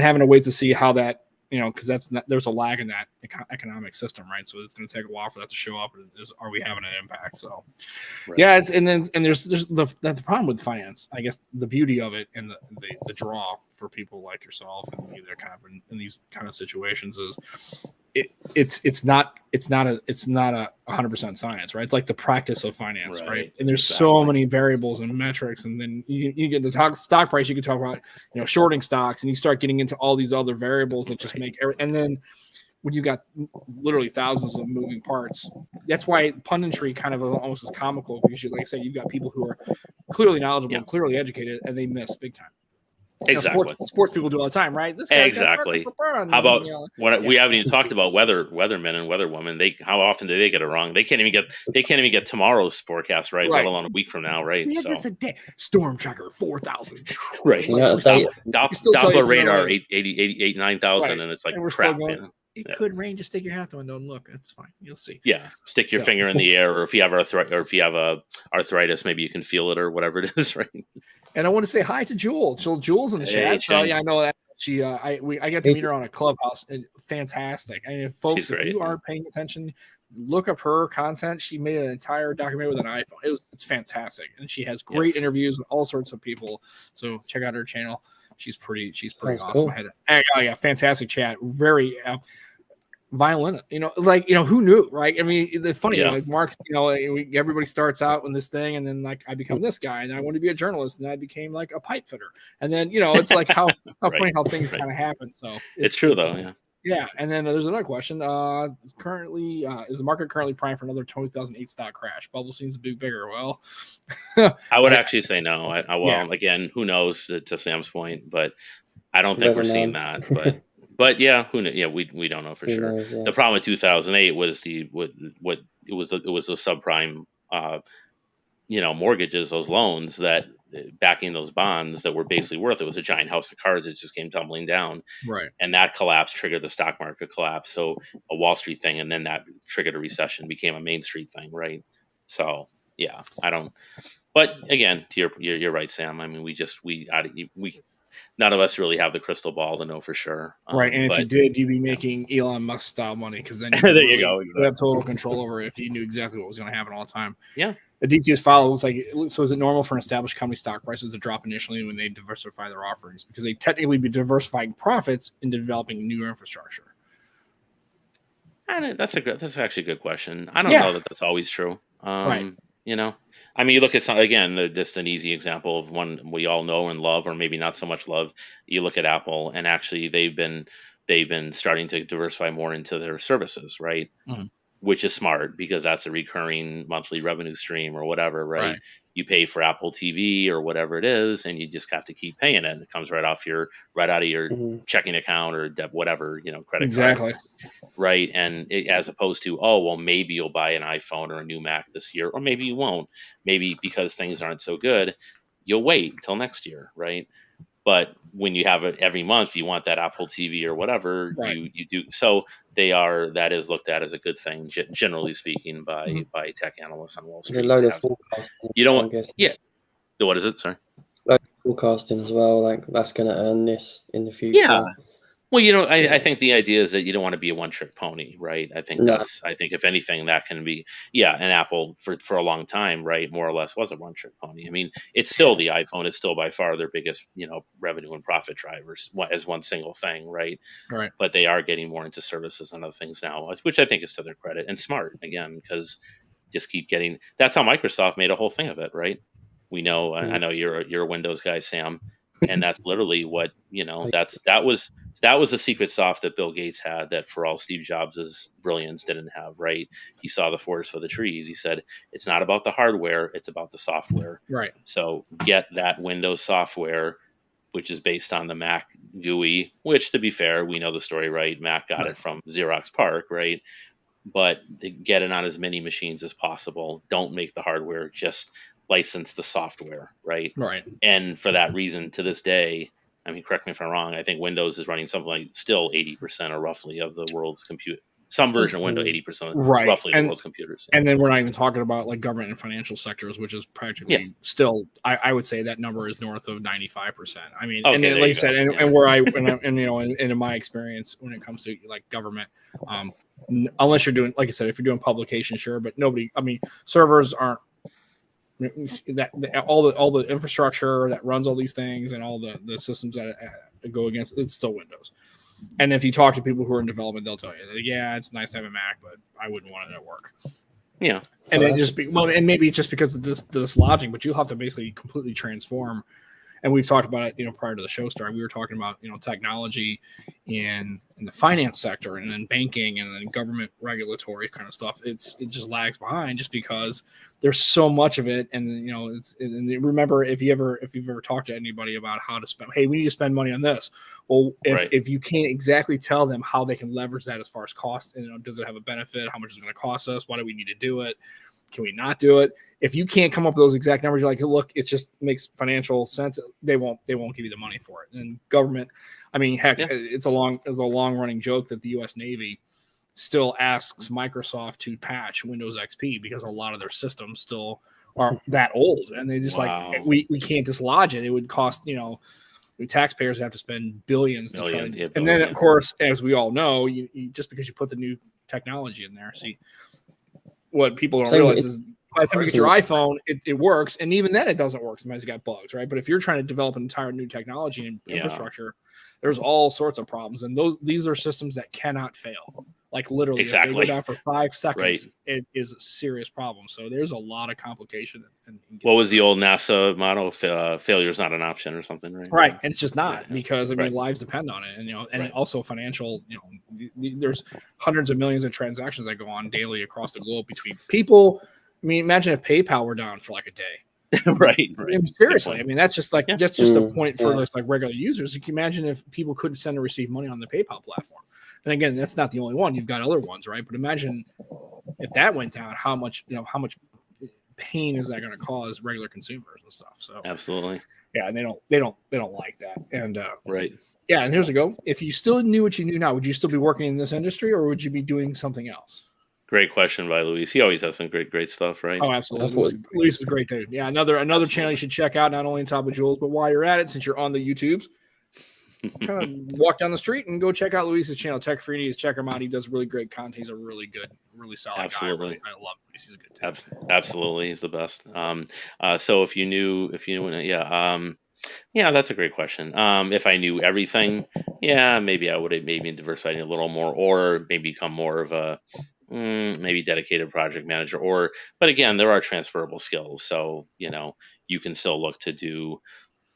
having to wait to see how that. Because there's a lag in that economic system, right? So it's going to take a while for that to show up. Are we having an impact? So, right. Yeah, there's the problem with finance. I guess the beauty of it and the draw for people like yourself and they're kind of in these kind of situations is it's not a 100% science, right? It's like the practice of finance, right? And there's so many variables and metrics, and then you get the stock price. You can talk about shorting stocks, and you start getting into all these other variables that just make and then when you got literally thousands of moving parts, that's why punditry kind of almost is comical, because like I said, you've got people who are clearly knowledgeable, clearly educated, and they miss big time. Exactly. Sports people do all the time, right? Exactly. How about we haven't even talked about weathermen and weatherwomen? How often do they get it wrong? They can't even get tomorrow's forecast right, let alone a week from now, right? So this a day. Storm tracker 4,000. Right. Doppler radar 9,000, and it's like crap. It could rain. Just stick your hat out the window and look. That's fine. You'll see. Yeah, stick your finger in the air, or if you have arthritis, maybe you can feel it or whatever it is, right? And I want to say hi to Jewel. Jewel's in the chat. So I know that she. I got to meet her on a Clubhouse. And fantastic. I mean, folks, if you aren't paying attention, look up her content. She made an entire documentary with an iPhone. It's fantastic, and she has great interviews with all sorts of people. So check out her channel. She's pretty awesome. Cool. Fantastic chat. Very. Violin, who knew, right? I mean, the funny, like Mark's, everybody starts out in this thing, and then like I become this guy, and I want to be a journalist, and I became like a pipe fitter, and then it's like how funny how things kind of happen. So it's true though, yeah. And then there's another question. Is the market currently primed for another 2008 stock crash? Bubble seems to be bigger. Well, I would actually say no. Again, who knows? To Sam's point, but I don't think we're seeing that, but. But yeah, who knows? Yeah, we don't know for sure. Knows, yeah. The problem with 2008 was it was the subprime, mortgages, those loans that backing those bonds that were basically worth. It was a giant house of cards that just came tumbling down, right? And that collapse triggered the stock market collapse. So a Wall Street thing, and then that triggered a recession, became a Main Street thing, right? So yeah, I don't. But again, you're right, Sam. I mean, we. None of us really have the crystal ball to know for sure. Right. And if you did, you'd be making Elon Musk style money, because then there you go. Exactly. You have total control over it if you knew exactly what was going to happen all the time. Yeah. The DTS file looks like, so is it normal for an established company stock prices to drop initially when they diversify their offerings? Because they technically be diversifying profits into developing new infrastructure. That's actually a good question. I don't know that that's always true. Right. I mean, you look at just an easy example of one we all know and love, or maybe not so much love. You look at Apple, and actually they've been starting to diversify more into their services, right? Mm-hmm. Which is smart, because that's a recurring monthly revenue stream or whatever, right? You pay for Apple TV or whatever it is, and you just have to keep paying it. It comes right out of your checking account or whatever, credit card. Right. And as opposed to, maybe you'll buy an iPhone or a new Mac this year, or maybe you won't. Maybe because things aren't so good, you'll wait until next year, right? But when you have it every month, you want that Apple TV or whatever, you do. So that is looked at as a good thing, generally speaking, by tech analysts on Wall Street. A load of forecasting. You don't. Yeah. What is it? Sorry. Load of forecasting as well. Like that's going to earn this in the future. Well, I Yeah. think the idea is that you don't want to be a one-trick pony, right? No. I think if anything, that can be, yeah, and Apple for a long time, right, more or less was a one-trick pony. I mean, it's still Yeah. the iPhone is still by far their biggest, revenue and profit drivers as one single thing, right? Right. But they are getting more into services and other things now, which I think is to their credit and smart again, because just keep getting. That's how Microsoft made a whole thing of it, right? We know. I Mm. know you're a Windows guy, Sam, and that's literally what I- that was a secret sauce that Bill Gates had that for all Steve Jobs's brilliance didn't have, right? He saw the forest for the trees. He said it's not about the hardware, it's about the software. Right. So get that Windows software, which is based on the Mac GUI, which to be fair, we know the story, right? Mac got Right. it from Xerox PARC, right? But to get it on as many machines as possible. Don't make the hardware, just license the software, right? Right. And for that reason, to this day, I mean, correct me if I'm wrong, I think Windows is running something like still 80% or roughly of the world's compute. Some version of Windows, Mm. 80% Right. roughly of the world's computers. And then we're not even talking about like government and financial sectors, which is Yeah. practically still, I would say that number is north of 95%. I mean, Okay, and then, there like you you said, go. and, Yeah. and where and in my experience, when it comes to like government, um, unless you're doing, like I said, if you're doing publication, sure, but nobody, I mean, servers aren't all the infrastructure that runs all these things and all the systems that go against it's still Windows. And if you talk to people who are in development, they'll tell you that, yeah, it's nice to have a Mac, but I wouldn't want it at work. Yeah. And Well, it just be well, and maybe it's just because of this lodging, but you'll have to basically completely transform. And we've talked about it, prior to the show starting. We were talking about, technology in the finance sector and then banking and then government regulatory kind of stuff. It just lags behind just because there's so much of it. And and remember, if you've ever talked to anybody about how to spend, hey, we need to spend money on this. Well, Right. if you can't exactly tell them how they can leverage that as far as cost, does it have a benefit? How much is it going to cost us? Why do we need to do it? Can we not do it? If you can't come up with those exact numbers, you're like, look, it just makes financial sense. They won't give you the money for it. And government, I mean, heck, Yeah. it's a long running joke that the U.S. Navy still asks Microsoft to patch Windows XP because a lot of their systems still are that old, and they just Wow. like we can't dislodge it. It would cost the taxpayers have to spend billions to try. And then, of course, as we all know, you just because you put the new technology in there, see. What people don't realize is by the time you get your iPhone, it works, and even then it doesn't work. Sometimes you got bugs, right? But if you're trying to develop an entire new technology and infrastructure, there's all sorts of problems, and these are systems that cannot fail. Like literally, exactly. If they go down for 5 seconds, right. It is a serious problem. So there's a lot of complication. What was the old NASA motto? Failure is not an option, or something, right? Right, and it's just not Yeah. because Right. lives depend on it, and Right. also financial. There's hundreds of millions of transactions that go on daily across the globe between people. I mean, imagine if PayPal were down for like a day. right. I mean, seriously, I mean that's just like that's just a point for like regular users. You can imagine if people couldn't send or receive money on the PayPal platform. And again, that's not the only one. You've got other ones, right? But imagine if that went down, how much pain is that going to cause regular consumers and stuff? So absolutely, yeah, and they don't like that. And right, yeah. And here's a go. If you still knew what you knew now, would you still be working in this industry, or would you be doing something else? Great question by Luis. He always has some great stuff, right? Oh, absolutely. Luis is a great dude. Yeah, another channel you should check out, not only on Top of Jewels, but while you're at it, since you're on the YouTubes, kind of walk down the street and go check out Luis's channel, Tech Free. Check him out. He does really great content. He's a really good, really solid guy. I love Luis. He's a good dude. Absolutely, he's the best. So if you knew, yeah, that's a great question. If I knew everything, yeah, maybe I would have maybe diversified a little more, or maybe become more of a maybe dedicated project manager. But again, there are transferable skills, so you can still look to do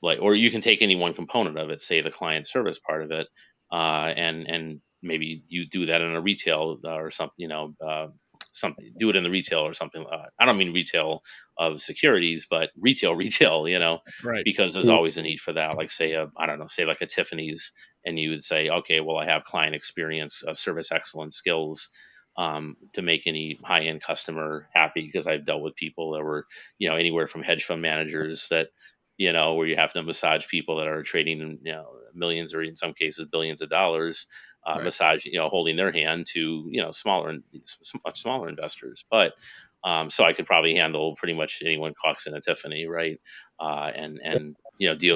or you can take any one component of it, say the client service part of it, and maybe you do that in a retail or something, something, do it in the retail or something. I don't mean retail of securities, but retail, right? Because there's always a need for that. Like say like a Tiffany's, and you would say, okay, well, I have client experience, service excellence skills. To make any high-end customer happy, because I've dealt with people that were, anywhere from hedge fund managers that, where you have to massage people that are trading, millions or in some cases billions of dollars, right. Massage, holding their hand to, much smaller investors. But so I could probably handle pretty much anyone walks in a Tiffany, right? And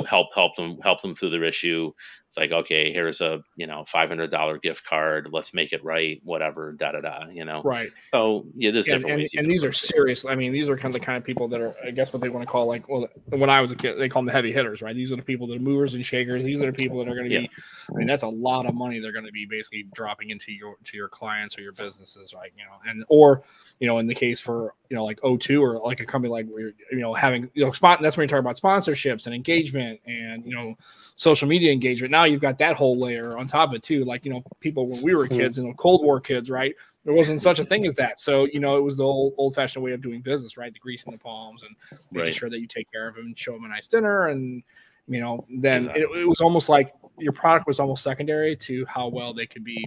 help them through their issue, It's like, okay, here's a $500 gift card. Let's make it right. Whatever. Da da da. Right. So yeah, there's And, different ways you and can these are approach it. serious. I mean, these are kind of people that are, I guess, what they want to call, like, well, when I was a kid, they call them the heavy hitters, right? These are the people that are movers and shakers. These are the people that are going to Yeah. be. I mean, that's a lot of money they're going to be basically dropping into your clients or your businesses, right? And or in the case for like O2 or like a company like we're having spot. That's when you talk about sponsorships and engagement and social media engagement. Now you've got that whole layer on top of it too. Like people when we were kids, Cold War kids, right? There wasn't such a thing as that. So, it was the old-fashioned way of doing business, right? The greasing the palms and making sure that you take care of them and show them a nice dinner. And, then Exactly. it was almost like your product was almost secondary to how well they could be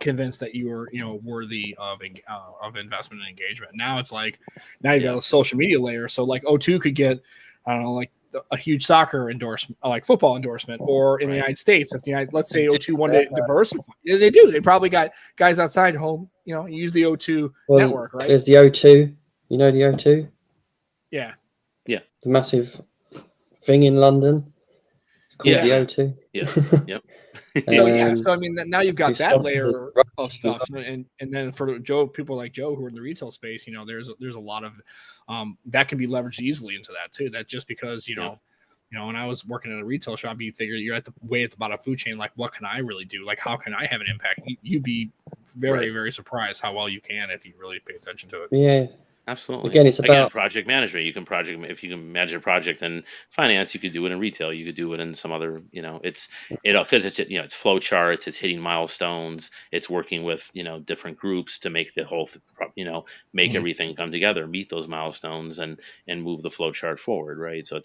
convinced that you were, worthy of investment and engagement. Now it's like, now you've got a social media layer. So like O2 could get, I don't know, like a huge soccer endorsement, like football endorsement, or in the United States, if let's say O2 one day diversify, they do. They probably got guys outside home, use the O2 network, right? There's the O2. The O2? Yeah. Yeah. The massive thing in London. It's called the O2. Yeah. Yep. So I mean, now you've got that layer of stuff, and then for people like Joe who are in the retail space, there's a lot of that can be leveraged easily into that too. That just because when I was working at a retail shop, you figure you're at the bottom of food chain. Like, what can I really do? Like, how can I have an impact? You'd be very, very surprised how well you can if you really pay attention to it. Yeah. Absolutely. Again, it's about project management. If you can manage a project in finance, you could do it in retail. You could do it in some other, because it's flow charts, it's hitting milestones, it's working with, different groups to make the whole, make everything come together, meet those milestones and move the flow chart forward. Right. So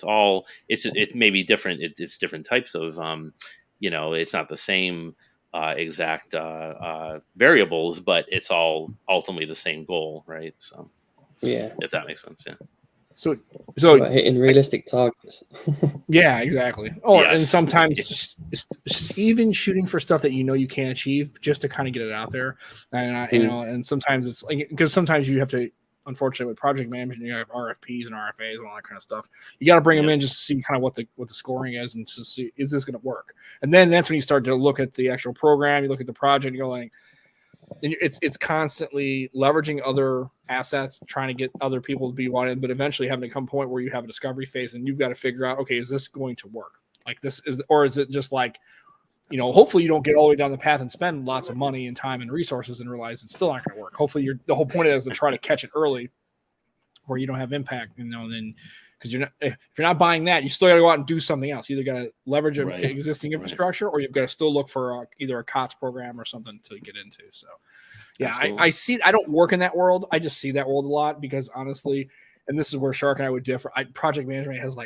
it may be different. It's different types of, it's not the same exact variables, but it's all ultimately the same goal. Right. So. Yeah, if that makes sense. Yeah. So hitting realistic targets. Yeah, exactly. And sometimes just even shooting for stuff that you can't achieve, just to kind of get it out there. And and sometimes it's like, because sometimes you have to, unfortunately, with project management, you have RFPs and RFAs and all that kind of stuff. You got to bring them in just to see kind of what the scoring is and to see, is this going to work? And then that's when you start to look at the actual program. You look at the project. You go like. And it's constantly leveraging other assets, trying to get other people to be wanted, but eventually having to come a point where you have a discovery phase and you've got to figure out, okay, is this going to work? Like or is it just like, hopefully you don't get all the way down the path and spend lots of money and time and resources and realize it's still not going to work. Hopefully the whole point is to try to catch it early where you don't have impact, then because if you're not buying that, you still got to go out and do something else. You either got to leverage existing infrastructure, or you've got to still look for either a COTS program or something to get into. So, yeah, I see. I don't work in that world. I just see that world a lot because honestly, and this is where Shark and I would differ. Project management has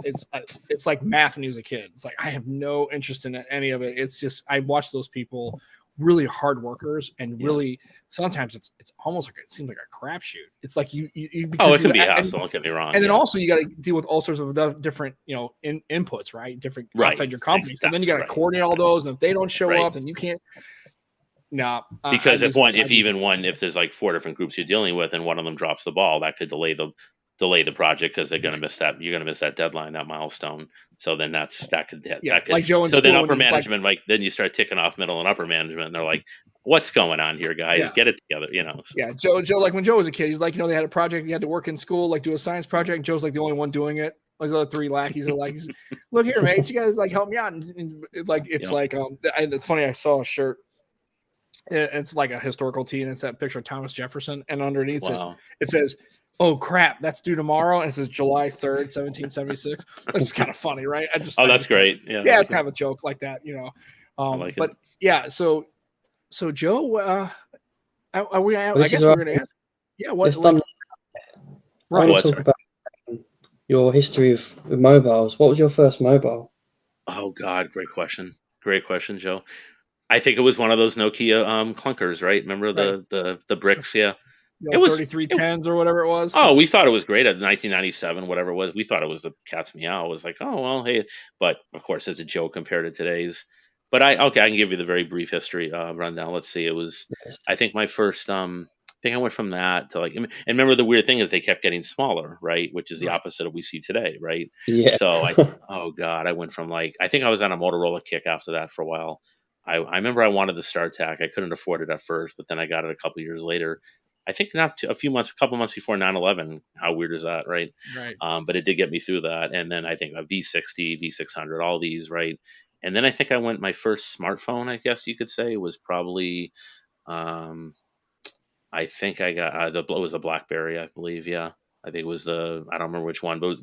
it's like math when he was a kid. It's like I have no interest in any of it. It's just I watch those people. Really hard workers and really sometimes it's almost like it seems like a crapshoot. It's like you it can be a hassle. Don't get me wrong. And then also you got to deal with all sorts of different inputs, right? Different outside your company. So then you got to coordinate all those, and if they don't show up, then you can't. No, because if there's like 4 different groups you're dealing with, and one of them drops the ball, that could delay the project because they're going to miss that. You're going to miss that deadline, that milestone. So then that could like Joe. And so then upper management, then you start ticking off middle and upper management, and they're like, "What's going on here, guys? Get it together." So. Yeah, Joe. Like when Joe was a kid, he's like, they had a project. He had to work in school, like do a science project. And Joe's like the only one doing it. Like the other 3 lackeys are like, "Look here, mates, you guys help me out." And it's funny. I saw a shirt. It's like a historical tee, and it's that picture of Thomas Jefferson, and underneath it says, "Oh crap, that's due tomorrow," and it says July 3rd, 1776. It's kind of funny, right? That's great. Yeah, it's kind of a joke like that, but yeah, so Joe, I guess we're going to ask. Yeah, what? I want to talk about your history with mobiles. What was your first mobile? Oh God, great question, Joe. I think it was one of those Nokia clunkers, right? Remember the bricks? Yeah. It was 3310s or whatever it was. Oh, we thought it was great at 1997, whatever it was. We thought it was the cat's meow. It was like, oh well, hey. But of course, it's a joke compared to today's. But I can give you the very brief history rundown. Let's see. It was, I think my first think I went from that to like, and remember the weird thing is they kept getting smaller, right? Which is the Right. opposite of what we see today, right? Yeah. So oh God, I went from like, I think I was on a Motorola kick after that for a while. I remember I wanted the StarTAC. I couldn't afford it at first, but then I got it a couple years later. I think not a couple months before 9/11. How weird is that, right? Right. But it did get me through that. And then I think a V60, V600, all these, right? And then I think my first smartphone, I guess you could say, was probably, um, I think I got it was a BlackBerry, I believe. Yeah, I think it was I don't remember which one, but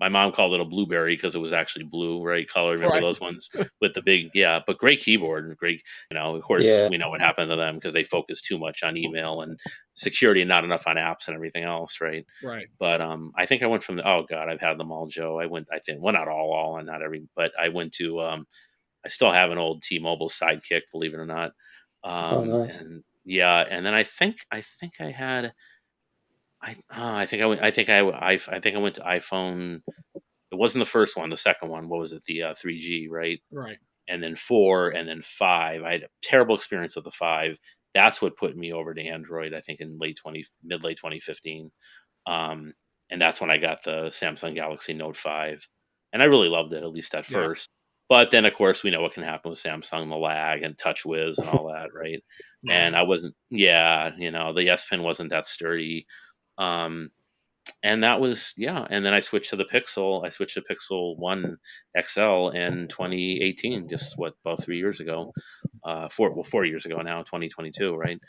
my mom called it a blueberry because it was actually blue, right? Color. Remember Right. those ones with the big, yeah, but great keyboard and great, of course, Yeah. we know what happened to them because they focused too much on email and security and not enough on apps and everything else, right? Right. But I think I went from oh God, I've had them all, Joe. I think, well, not all, and not every, but I went to I still have an old T-Mobile Sidekick, believe it or not. Oh, nice. And yeah, and then I think I had I think I went I think I went to iPhone. It wasn't the first one, the second one. What was it? The 3G, right? Right. And then 4, and then 5. I had a terrible experience with the 5. That's what put me over to Android. I think in late 2015. And that's when I got the Samsung Galaxy Note 5, and I really loved it, at least at Yeah. first. But then, of course, we know what can happen with Samsung, the lag and TouchWiz and all that, right? And I wasn't, yeah, the S Pen wasn't that sturdy. Um, and that was, yeah. And then I switched to the Pixel. I switched to Pixel 1 XL in 2018, just about 3 years ago. 4 years ago now, 2022, right?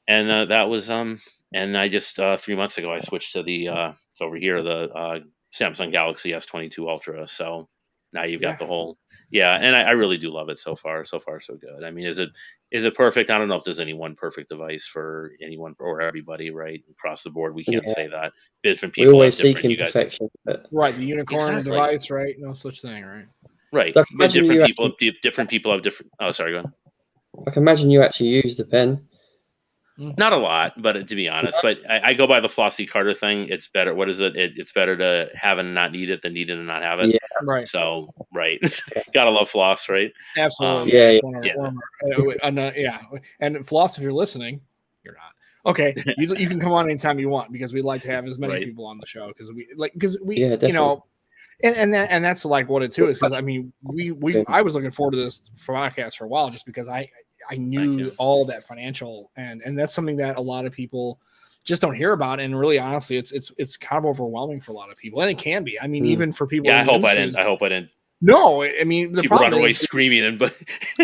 And that was and I just 3 months ago I switched to it's over here, the Samsung Galaxy S22 Ultra. So now you've got the whole, yeah, and I really do love it so far. So far, so good. I mean, is it perfect? I don't know if there's any one perfect device for anyone or everybody, right? Across the board, we can't say that. Different We people always have different. seek You guys, imperfection. But Right. The unicorn Exactly. device, right? No such thing, right? right. Like, And imagine different you people have different. Oh, sorry, go on. I can imagine you actually use the pen. Not a lot, but to be honest, but I go by the Flossie Carter thing. It's better. What is it? It's better to have and not need it than need it and not have it. Yeah. Right. So, right. Gotta love floss, right? Absolutely. Yeah, It's one of our, yeah. And Floss, if you're listening, you're not. Okay. You can come on anytime you want, because we'd like to have as many Right. people on the show, because we Yeah, definitely. and that's like what it too is, because I mean I was looking forward to this podcast for a while, just because I knew all that financial, and that's something that a lot of people just don't hear about, and really honestly it's kind of overwhelming for a lot of people, and it can be. I mean, even for people. Yeah, I hope I didn't. No, I mean, the people problem run away is screaming and but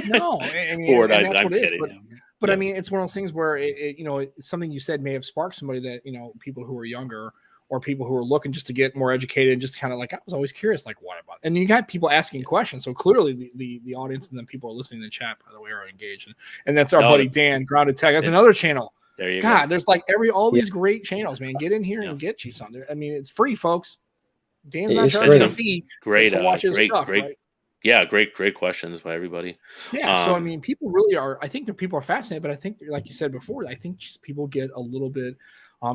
no, I mean, bored. and that's I'm what it is. kidding. But I mean, it's one of those things where it's something you said may have sparked somebody that, people who are younger or people who are looking just to get more educated, just kind of like, I was always curious, like, what about? And you got people asking questions. So clearly the audience and then people are listening to the chat, by the way, are engaged. And that's our buddy Dan, Grounded Tech. That's another channel. There you go. There's like all these Yeah. great channels, man. Get in here and get you something. I mean, it's free, folks. Dan's It not is charging free. a fee Great, to watch his great, stuff, great. right? Yeah, great questions by everybody. Yeah, so I mean, people really are. I think that people are fascinated, but I think, like you said before, I think just people get a little bit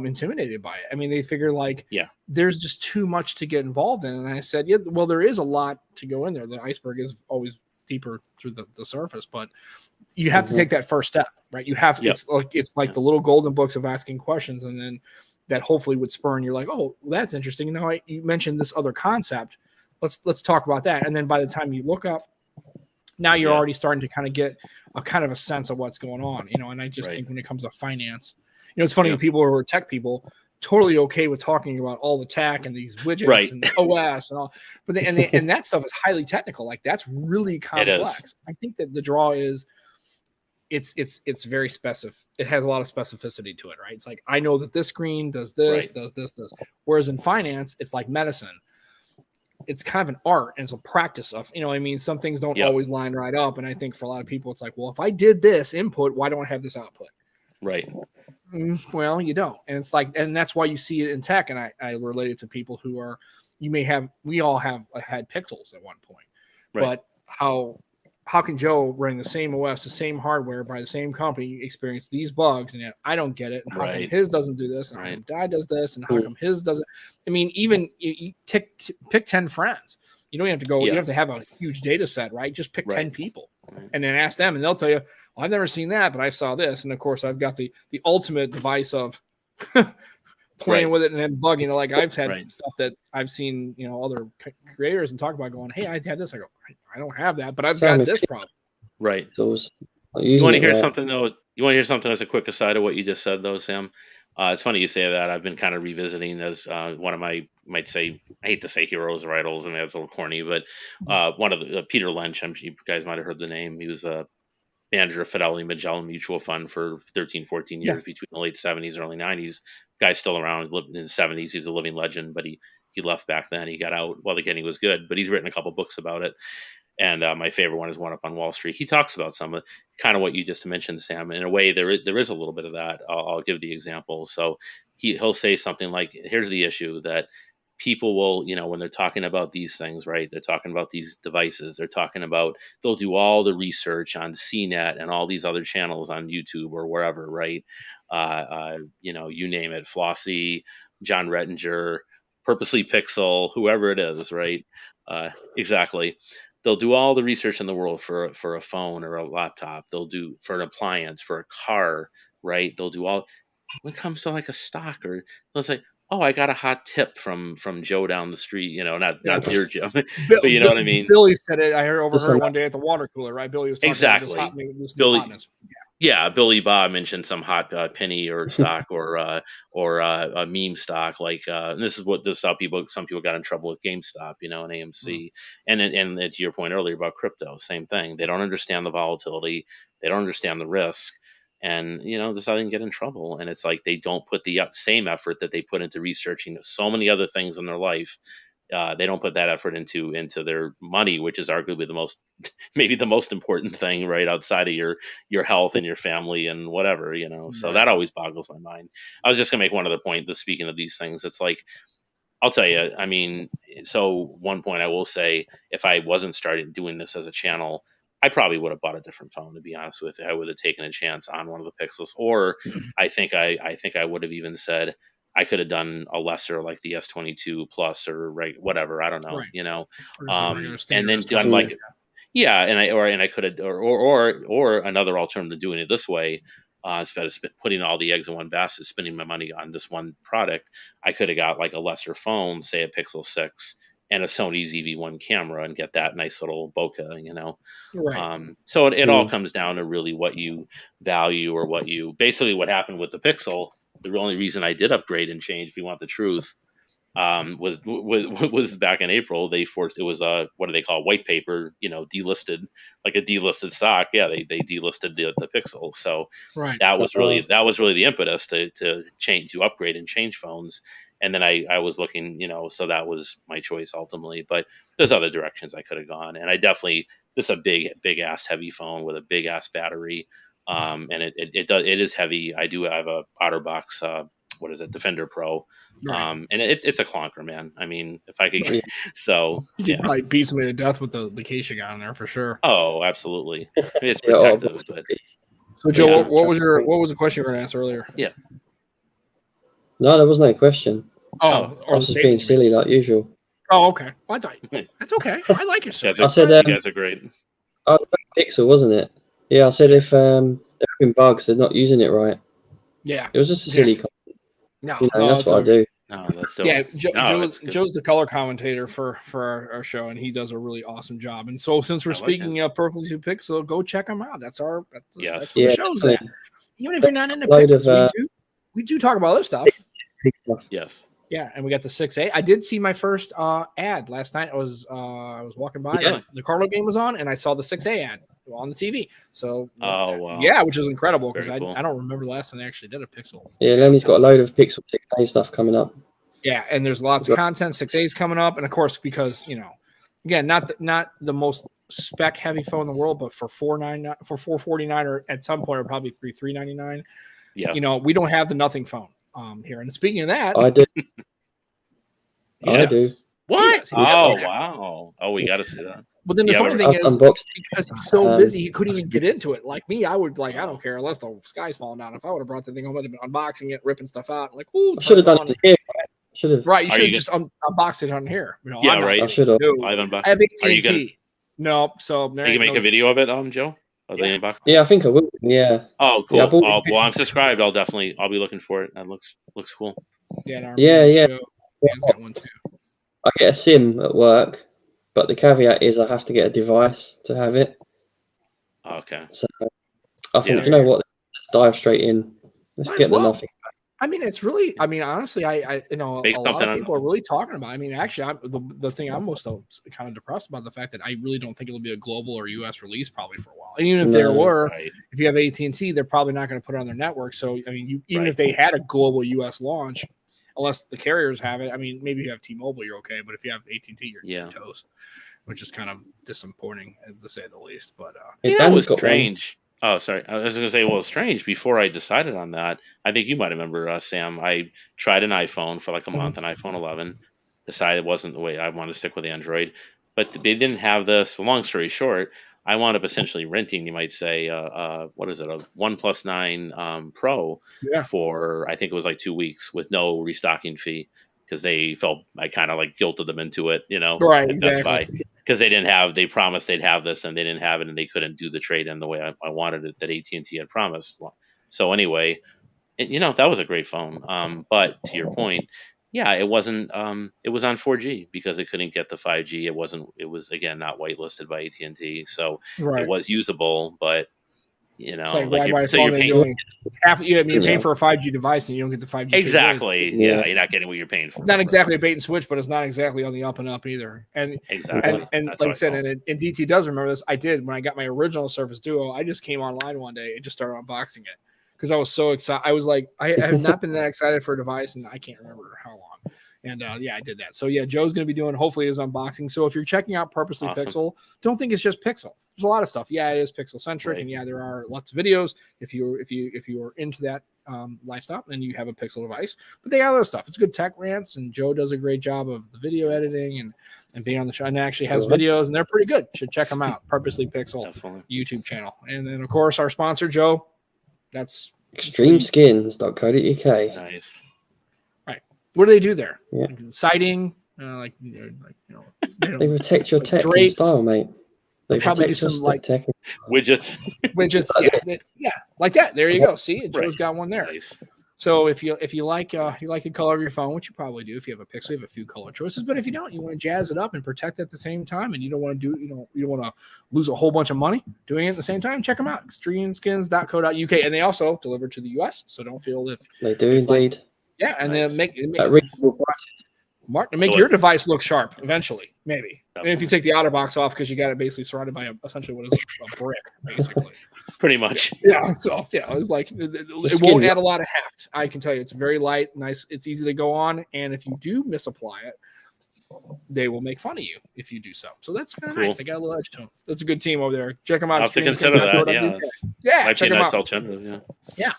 intimidated by it. I mean, they figure like, there's just too much to get involved in. And I said, yeah, well, there is a lot to go in there. The iceberg is always deeper through the surface, but you have to take that first step, right? You have it's like the little golden books of asking questions, and then that hopefully would spur, and you're like, oh, well, that's interesting. Now you mentioned this other concept. Let's talk about that. And then by the time you look up, now you're already starting to kind of get a kind of a sense of what's going on, and I just think when it comes to finance, it's funny, people who are tech people totally okay with talking about all the tech and these widgets and the OS and all, but and that stuff is highly technical. Like, that's really complex. I think that the draw is it's very specific. It has a lot of specificity to it, right? It's like, I know that this screen does this, does this. Whereas in finance, it's like medicine. It's kind of an art and it's a practice of, I mean, some things don't always line right up. And I think for a lot of people, it's like, well, if I did this input, why don't I have this output? Right. Well, you don't. And it's like, and that's why you see it in tech. And I relate it to people who are, we all have had Pixels at one point, but how can Joe running the same OS, the same hardware by the same company experience these bugs, and yet I don't get it? And how come his doesn't do this, and how come Dad does this, and how come his doesn't? I mean, even you pick 10 friends. You don't have to go. You don't have to have a huge data set, right? Just pick 10 people, and then ask them, and they'll tell you, well, I've never seen that, but I saw this. And of course, I've got the ultimate device of playing with it and then bugging. Like I've had stuff that I've seen, other creators and talk about going, hey, I had this. I go, I don't have that, but I've got this problem. Right. Those, you want to hear something though? You want to hear something as a quick aside of what you just said though, Sam? It's funny you say that. I've been kind of revisiting as one of my, might say, I hate to say heroes or idols. I mean, that's a little corny, but one of the Peter Lynch. You guys might have heard the name. He was a manager of Fidelity Magellan Mutual Fund for 13, 14 years between the late 70s and early 90s. Guy's still around, lived in his 70s. He's a living legend, but he left back then. He got out while the getting was good, but he's written a couple books about it. And my favorite one is One Up on Wall Street. He talks about some of kind of what you just mentioned, Sam. In a way, there is a little bit of that. I'll give the example. So he'll say something like, here's the issue that people will, when they're talking about these things, right? They're talking about these devices. They're talking about, they'll do all the research on CNET and all these other channels on YouTube or wherever, right? You name it, Flossie, John Rettinger, Purposely Pixel, whoever it is, right? Exactly. They'll do all the research in the world for a phone or a laptop. They'll do for an appliance, for a car, right? They'll do all. When it comes to like a stock, or they'll say, "Oh, I got a hot tip from Joe down the street." Not your Joe, but you know what I mean. Billy said it. I overheard one day at the water cooler, right? Billy was talking about this Billy. hotness. Yeah, Billy Bob mentioned some hot penny or stock or a meme stock. Like and this is how some people got in trouble with GameStop, and AMC. And to your point earlier about crypto, same thing. They don't understand the volatility. They don't understand the risk. And this is how they can get in trouble. And it's like they don't put the same effort that they put into researching so many other things in their life. They don't put that effort into their money, which is arguably maybe the most important thing, right, outside of your health and your family and whatever, So that always boggles my mind. I was just gonna make one other point. Speaking of these things, it's like, I'll tell you. I mean, so one point I will say, if I wasn't starting doing this as a channel, I probably would have bought a different phone. To be honest with you, I would have taken a chance on one of the Pixels, or I think I would have even said, I could have done a lesser like the S22 Plus or whatever. I don't know, and then done like, and I could have, or another alternative to doing it this way, instead of putting all the eggs in one basket, spending my money on this one product, I could have got like a lesser phone, say a Pixel 6 and a Sony ZV-1 camera and get that nice little bokeh, Right. So it all comes down to really what you value or what happened with the Pixel. The only reason I did upgrade and change, if you want the truth, was back in April. They forced, it was what do they call, white paper, delisted, like a delisted stock. Yeah, they delisted the Pixel. So that was really the impetus to upgrade and change phones. And then I was looking, so that was my choice ultimately. But there's other directions I could have gone, and this is a big ass heavy phone with a big ass battery. And it is heavy. I do have a OtterBox, what is it, Defender Pro, and it's a clunker, man. I mean, if I could, so you could probably beat somebody to death with the case you got on there for sure. Oh, absolutely. It's protective. But so, Joe, what was the question you were going to ask earlier? Yeah. No, there was no question. I was just being silly like usual. Oh, okay. Well, that's okay. I like your stuff. I said you guys are great. Oh, it was Pixel, wasn't it? Yeah, I said if there have been bugs, they're not using it right. Yeah. It was just a silly comment. No, that's what I do. No, that's dope. Yeah, Joe's the color commentator for our show, and he does a really awesome job. And so, since we're speaking of Purposely Pixel, go check them out. That's where the show's at. Even if you're not into Pixels, we do talk about other stuff. Yes. Yeah, and we got the 6A. I did see my first ad last night. I was walking by, the Carlo game was on, and I saw the 6A ad on the TV. So, wow. Yeah, which is incredible because cool. I don't remember the last time they actually did a Pixel. Yeah, Lenny's got a load of Pixel 6A stuff coming up. Yeah, and there's lots of content. 6A's coming up, and of course, because again, not the most spec heavy phone in the world, but for $449 or at some point, or probably $399. Yeah, we don't have the nothing phone here. And speaking of that, I do. I do. What? Oh, wow. Oh, we got to see that. But then the funny thing is, because he's so busy, he couldn't even get into it. Like me, I would I don't care unless the sky's falling down. If I would have brought the thing home, I'd have been unboxing it, ripping stuff out. Like, ooh, I should have done it here. Right, you should have just unboxed it on here. Right. I should have. I have AT&T. No, so you can make a video of it, Joe. Are they in box? Yeah, I think I will. Yeah. Oh, cool. Yeah, I bought Well, I'm subscribed. I'll be looking for it. That looks cool. Yeah, and our Yeah, main yeah. show, Dan's got one too. I get a SIM at work, but the caveat is I have to get a device to have it. Okay. So I think, Yeah. you know what? Let's dive straight in. Let's Might as get the well. nothing. I mean, it's really. I mean, honestly, I you know, Make a lot something of on- people are really talking about. I mean, actually, the thing I'm most kind of depressed about the fact that I really don't think it'll be a global or U.S. release probably for a while. And even if there were, Right. if you have AT&T, they're probably not going to put it on their network. So I mean, even Right. if they had a global U.S. launch, unless the carriers have it, I mean, maybe you have T-Mobile, you're okay. But if you have AT&T, you're toast, which is kind of disappointing to say the least. But That was strange. Oh, sorry. I was going to say, well, it's strange. Before I decided on that, I think you might remember, Sam. I tried an iPhone for like a month, an iPhone 11. Decided it wasn't the way I wanted to stick with Android, but they didn't have this. Long story short, I wound up essentially renting, you might say, what is it, a OnePlus 9 Pro for I think it was like 2 weeks with no restocking fee because they felt I kind of like guilted them into it, you know, right, at Best Buy. exactly. Because they promised they'd have this and they didn't have it and they couldn't do the trade in the way I wanted it that AT&T had promised. So anyway, that was a great phone. But to your point, yeah, it wasn't. It was on 4G because it couldn't get the 5G. It was again not whitelisted by AT&T, so Right. it was usable. But it's like why buy a phone you're and paying you're paying for a 5G device and you don't get the 5G. Exactly. Yeah, you're not getting what you're paying for. It's not exactly a bait and switch, but it's not exactly on the up and up either. And exactly. And like I said, and DT does remember this. I did when I got my original Surface Duo. I just came online one day and just started unboxing it because I was so excited. I was like, I have not been that excited for a device, and I can't remember how long. And I did that. So yeah, Joe's going to be doing hopefully his unboxing. So if you're checking out Purposely Pixel, don't think it's just Pixel. There's a lot of stuff. Yeah, it is Pixel centric, and yeah, there are lots of videos. If you are into that lifestyle, then you have a Pixel device. But they have other stuff. It's good tech rants, and Joe does a great job of the video editing and being on the show. And actually has videos, and they're pretty good. Should check them out. Purposely Pixel YouTube channel, and then of course our sponsor Joe. That's extremeskins.co.uk. Nice. What do they do there? Yeah. Siding, they protect your tech and style, mate. They probably do some like tech widgets. Yeah, like that. There you go. See, Joe's got one there. Nice. So if you like the color of your phone, which you probably do, if you have a Pixel, you have a few color choices. But if you don't, you want to jazz it up and protect it at the same time, and you don't want to you don't want to lose a whole bunch of money doing it at the same time. Check them out, extremeskins.co.uk, and they also deliver to the US. So don't feel if they do indeed. Yeah, and then make reasonable prices. Mark, make your device look sharp eventually, maybe. And if you take the outer box off because you got it basically surrounded by essentially what is a brick, basically. Pretty much. Yeah. So it's like it won't add a lot of heft. I can tell you, it's very light, nice. It's easy to go on, and if you do misapply it, they will make fun of you if you do so. So that's kind of nice. They got a little edge to them. That's a good team over there. Check them out. I'll have to consider that. Yeah. Might check be a them nice out. alternative. Yeah.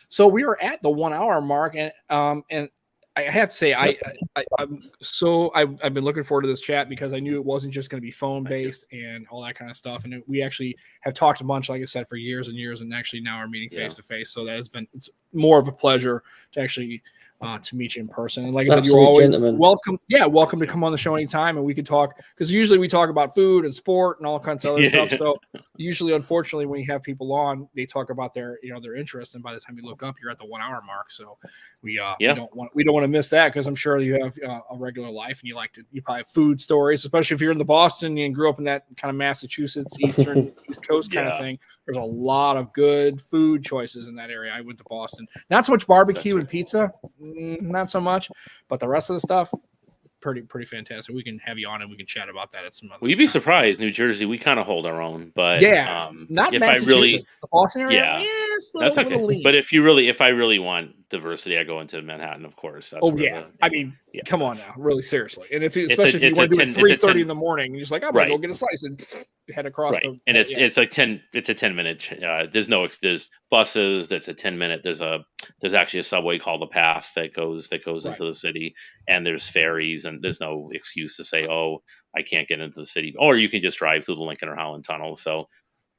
So we are at the 1 hour mark, and I have to say I've been looking forward to this chat because I knew it wasn't just going to be phone based and all that kind of stuff. And we actually have talked a bunch, like I said, for years and years, and actually now we're meeting face to face. So it's more of a pleasure to actually to meet you in person. And like I said, you're always welcome. Yeah, welcome to come on the show anytime, and we could talk because usually we talk about food and sport and all kinds of other stuff. So usually, unfortunately, when you have people on, they talk about their interest, and by the time you look up, you're at the 1 hour mark. So we don't want to miss that because I'm sure you have a regular life and you probably have food stories, especially if you're in the Boston and grew up in that kind of Massachusetts East Coast kind of thing. There's a lot of good food choices in that area. I went to Boston, not so much barbecue and pizza. Not so much, but the rest of the stuff, pretty fantastic. We can have you on and we can chat about that at some other. Well, you'd be surprised. New Jersey, we kind of hold our own, but not if Massachusetts, the Boston area. That's okay. Lean. But if I really want diversity, I go into Manhattan, of course. That's come on now, really seriously. And especially if you want to do it 3:30 in the morning, and you're just like, I'm gonna go get a slice and head across. And it's like 10. It's a 10-minute. There's buses. That's a 10-minute. There's actually a subway called the Path that goes into the city, and there's ferries, and there's no excuse to say, oh, I can't get into the city, or you can just drive through the Lincoln or Holland Tunnel. So.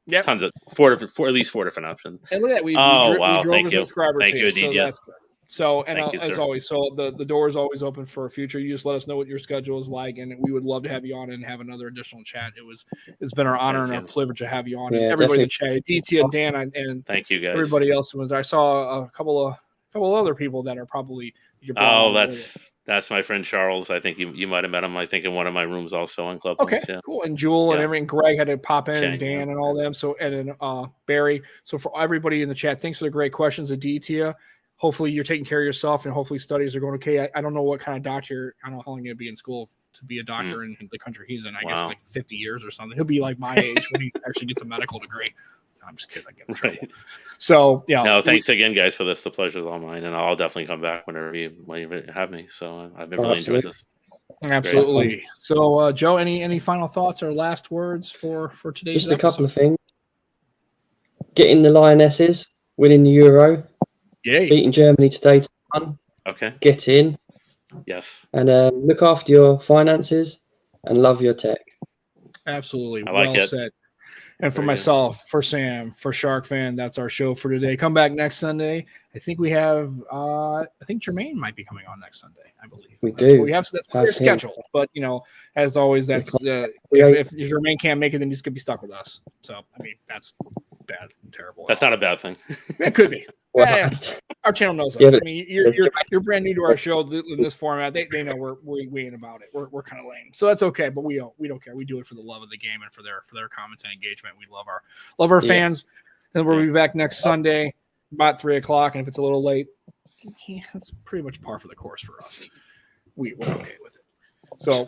Yep. Tons of at least four different options. And look at that. We wow. drove Thank a you. subscriber Thank you, so yeah. that's good. So, and Thank you, as sir. always, so the door is always open for a future. You just let us know what your schedule is like, and we would love to have you on and have another additional chat. It's been our honor and our privilege to have you on. Yeah, and everybody in definitely. the chat, DT and Dan, and Thank you, guys. everybody else was. I saw a couple other people that are probably. That's my friend Charles. I think you might have met him. I think in one of my rooms also on Clubhouse. Okay, yeah. Cool. And Jewel and everything. Greg had to pop in, Chang, and Dan and all them. So and then Barry. So for everybody in the chat, thanks for the great questions. Adetia. Hopefully you're taking care of yourself, and hopefully studies are going okay. I don't know what kind of doctor. I don't know how long you'll be in school to be a doctor in the country he's in. I guess like 50 years or something. He'll be like my age when he actually gets a medical degree. I'm just kidding. I get in trouble. Right. So yeah. No, thanks again, guys, for this. The pleasure's all mine, and I'll definitely come back whenever you have me. So I've been really enjoying this. Absolutely. Great. So Joe, any final thoughts or last words for today's Just episode? A couple of things. Getting the Lionesses, winning the Euro. Yay. Beating Germany today to win. Okay. Get in. Yes. And look after your finances and love your tech. Absolutely. Well said. And for myself, for Sam, for Shark Fan, that's our show for today. Come back next Sunday. I think we have, I think Jermaine might be coming on next Sunday, I believe. We do. We have that's scheduled. But, as always, that's if Jermaine can't make it, then he's going to be stuck with us. So, I mean, that's bad and terrible. That's not a bad thing. It could be. Yeah. Our channel knows us. I mean, you're brand new to our show in this format. They know we ain't about it. We're kind of lame, so that's okay. But we don't care. We do it for the love of the game and for their comments and engagement. We love our fans, and we'll be back next Sunday about 3:00. And if it's a little late, that's pretty much par for the course for us. We're okay with it. So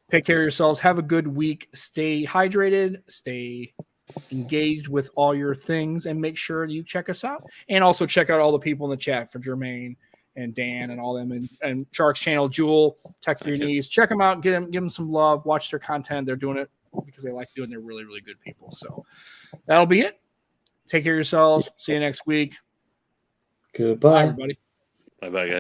take care of yourselves. Have a good week. Stay hydrated. Stay engaged with all your things, and make sure you check us out, and also check out all the people in the chat for Jermaine and Dan and all them, and Shark's channel, Jewel, Tech for Your Knees. Check them out, give them some love, watch their content. They're doing it because they like doing. They're really, really good people. So that'll be it. Take care of yourselves. See you next week. Goodbye, bye, everybody. Bye, guys.